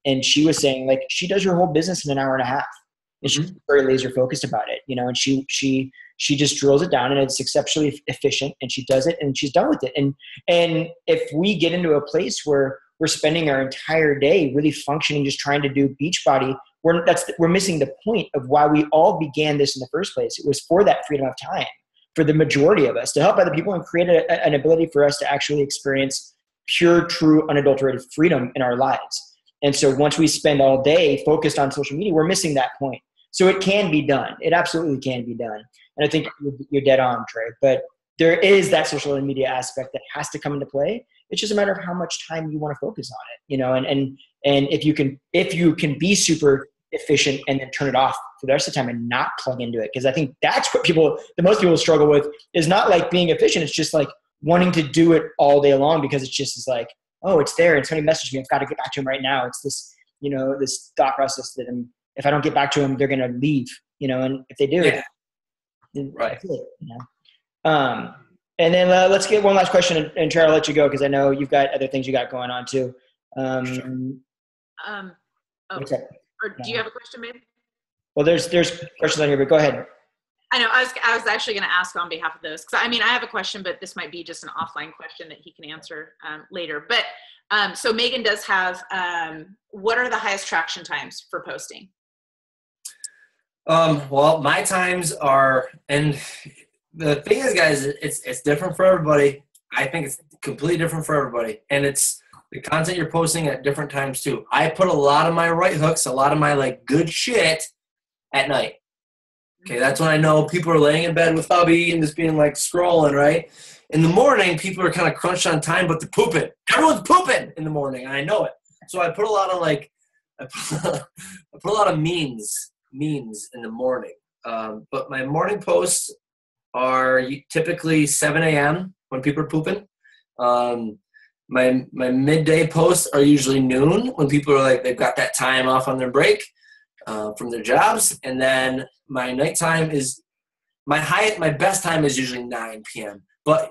Speaker 1: and she was saying, like, she does her whole business in an hour and a half. And she's very laser focused about it, and she just drills it down, and it's exceptionally efficient, and she does it and she's done with it. And if we get into a place where we're spending our entire day really functioning, just trying to do Beachbody, we're missing the point of why we all began this in the first place. It was for that freedom of time for the majority of us, to help other people and create an ability for us to actually experience pure, true, unadulterated freedom in our lives. And so once we spend all day focused on social media, we're missing that point. So it can be done. It absolutely can be done. And I think you're dead on, Trey. But there is that social media aspect that has to come into play. It's just a matter of how much time you want to focus on it, and if you can be super efficient and then turn it off for the rest of the time and not plug into it. Because I think that's what the most people struggle with, is not like being efficient. It's just like wanting to do it all day long because it's just is like, oh, it's there and somebody messaged me, I've got to get back to him right now. It's this, this thought process that if I don't get back to them, they're going to leave, and if they do,
Speaker 2: right.
Speaker 1: That's it, And then let's get one last question, and Trey, I'll let you go because I know you've got other things you got going on too.
Speaker 3: Or do you have a question, babe?
Speaker 1: Well, there's questions on here, but go ahead.
Speaker 3: I know. I was actually going to ask on behalf of those, because I have a question, but this might be just an offline question that he can answer later. But so Megan does have. What are the highest traction times for posting?
Speaker 2: Well, my times are, and the thing is, guys, it's different for everybody. I think it's completely different for everybody, and it's the content you're posting at different times too. I put a lot of my right hooks, a lot of my like good shit at night. Okay, that's when I know people are laying in bed with hubby and just being like scrolling, right? In the morning, people are kind of crunched on time, but they're pooping. Everyone's pooping in the morning, and I know it. So I put a lot of memes in the morning. But my morning posts are typically 7 a.m. when people are pooping. My midday posts are usually noon when people are like, they've got that time off on their break from their jobs. And then my nighttime is my best time is usually 9 p.m. But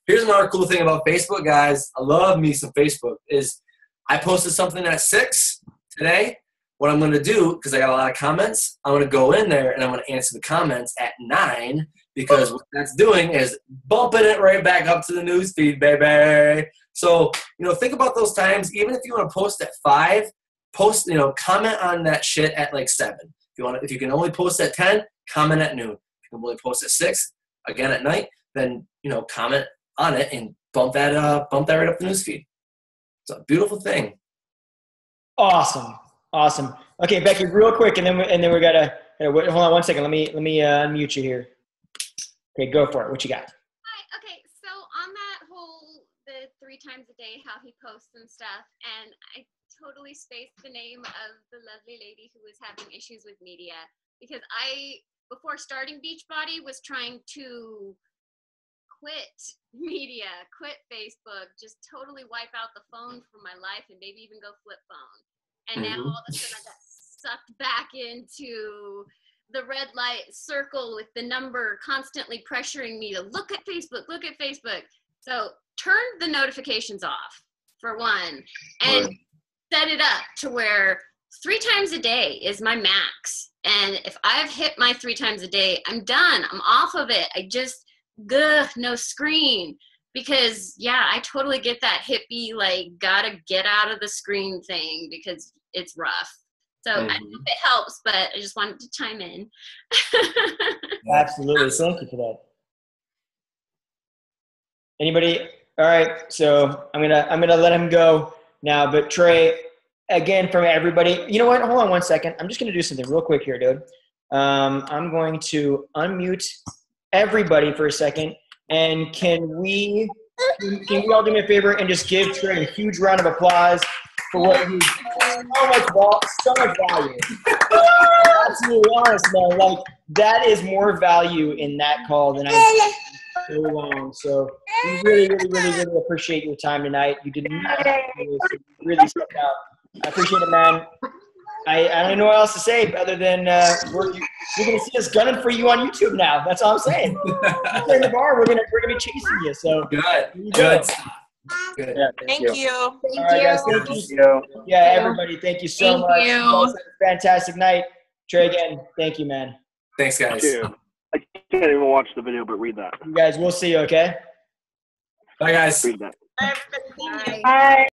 Speaker 2: here's another cool thing about Facebook, guys. I love me some Facebook. Is I posted something at 6 today. What I'm going to do, because I got a lot of comments, I'm going to go in there and I'm going to answer the comments at 9, because what that's doing is bumping it right back up to the newsfeed, baby. So, think about those times. Even if you want to post at 5, comment on that shit at like 7. If you can only post at 10, comment at noon. If you can only post at 6, again at night, then, comment on it and bump that right up the newsfeed. It's a beautiful thing.
Speaker 1: Awesome. Okay, Becky, real quick, and then we gotta hold on one second. Let me unmute you here. Okay, go for it. What you got?
Speaker 5: Hi. Okay, so on that whole the 3 times a day how he posts and stuff, and I totally spaced the name of the lovely lady who was having issues with media, because I, before starting Beachbody, was trying to quit media, quit Facebook, just totally wipe out the phone from my life, and maybe even go flip phone. And now all of a sudden I got sucked back into the red light circle with the number constantly pressuring me to look at Facebook. So turn the notifications off, for one, and set it up to where 3 times a day is my max. And if I've hit my 3 times a day, I'm done. I'm off of it. I just, no screen. Because, yeah, I totally get that hippie, like, gotta get out of the screen thing because it's rough. So I hope it helps, but I just wanted to chime in.
Speaker 1: Absolutely. Thank you for that. Anybody? All right. So I'm gonna let him go now. But Trey, again, from everybody, you know what? Hold on one second. I'm just gonna do something real quick here, dude. I'm going to unmute everybody for a second. And can we all do me a favor and just give Trey a huge round of applause for what he's so much value. Absolutely honest, man. Like, that is more value in that call than I've so long. So we really appreciate your time tonight. You did not really step out. I appreciate it, man. I don't know what else to say other than you're going to see us gunning for you on YouTube now. That's all I'm saying. You're in the bar, we're gonna be chasing you. So
Speaker 2: Good.
Speaker 1: Yeah,
Speaker 8: Thank you.
Speaker 1: All right, guys. Thank you. Yeah, everybody. Thank you so much. You guys had a fantastic night. Trey, again, thank you, man.
Speaker 2: Thanks, guys.
Speaker 9: Thank you. I can't even watch the video, but read that.
Speaker 1: You guys, we'll see you. Okay.
Speaker 2: Bye, guys.
Speaker 9: Read that.
Speaker 6: Bye.
Speaker 8: Bye.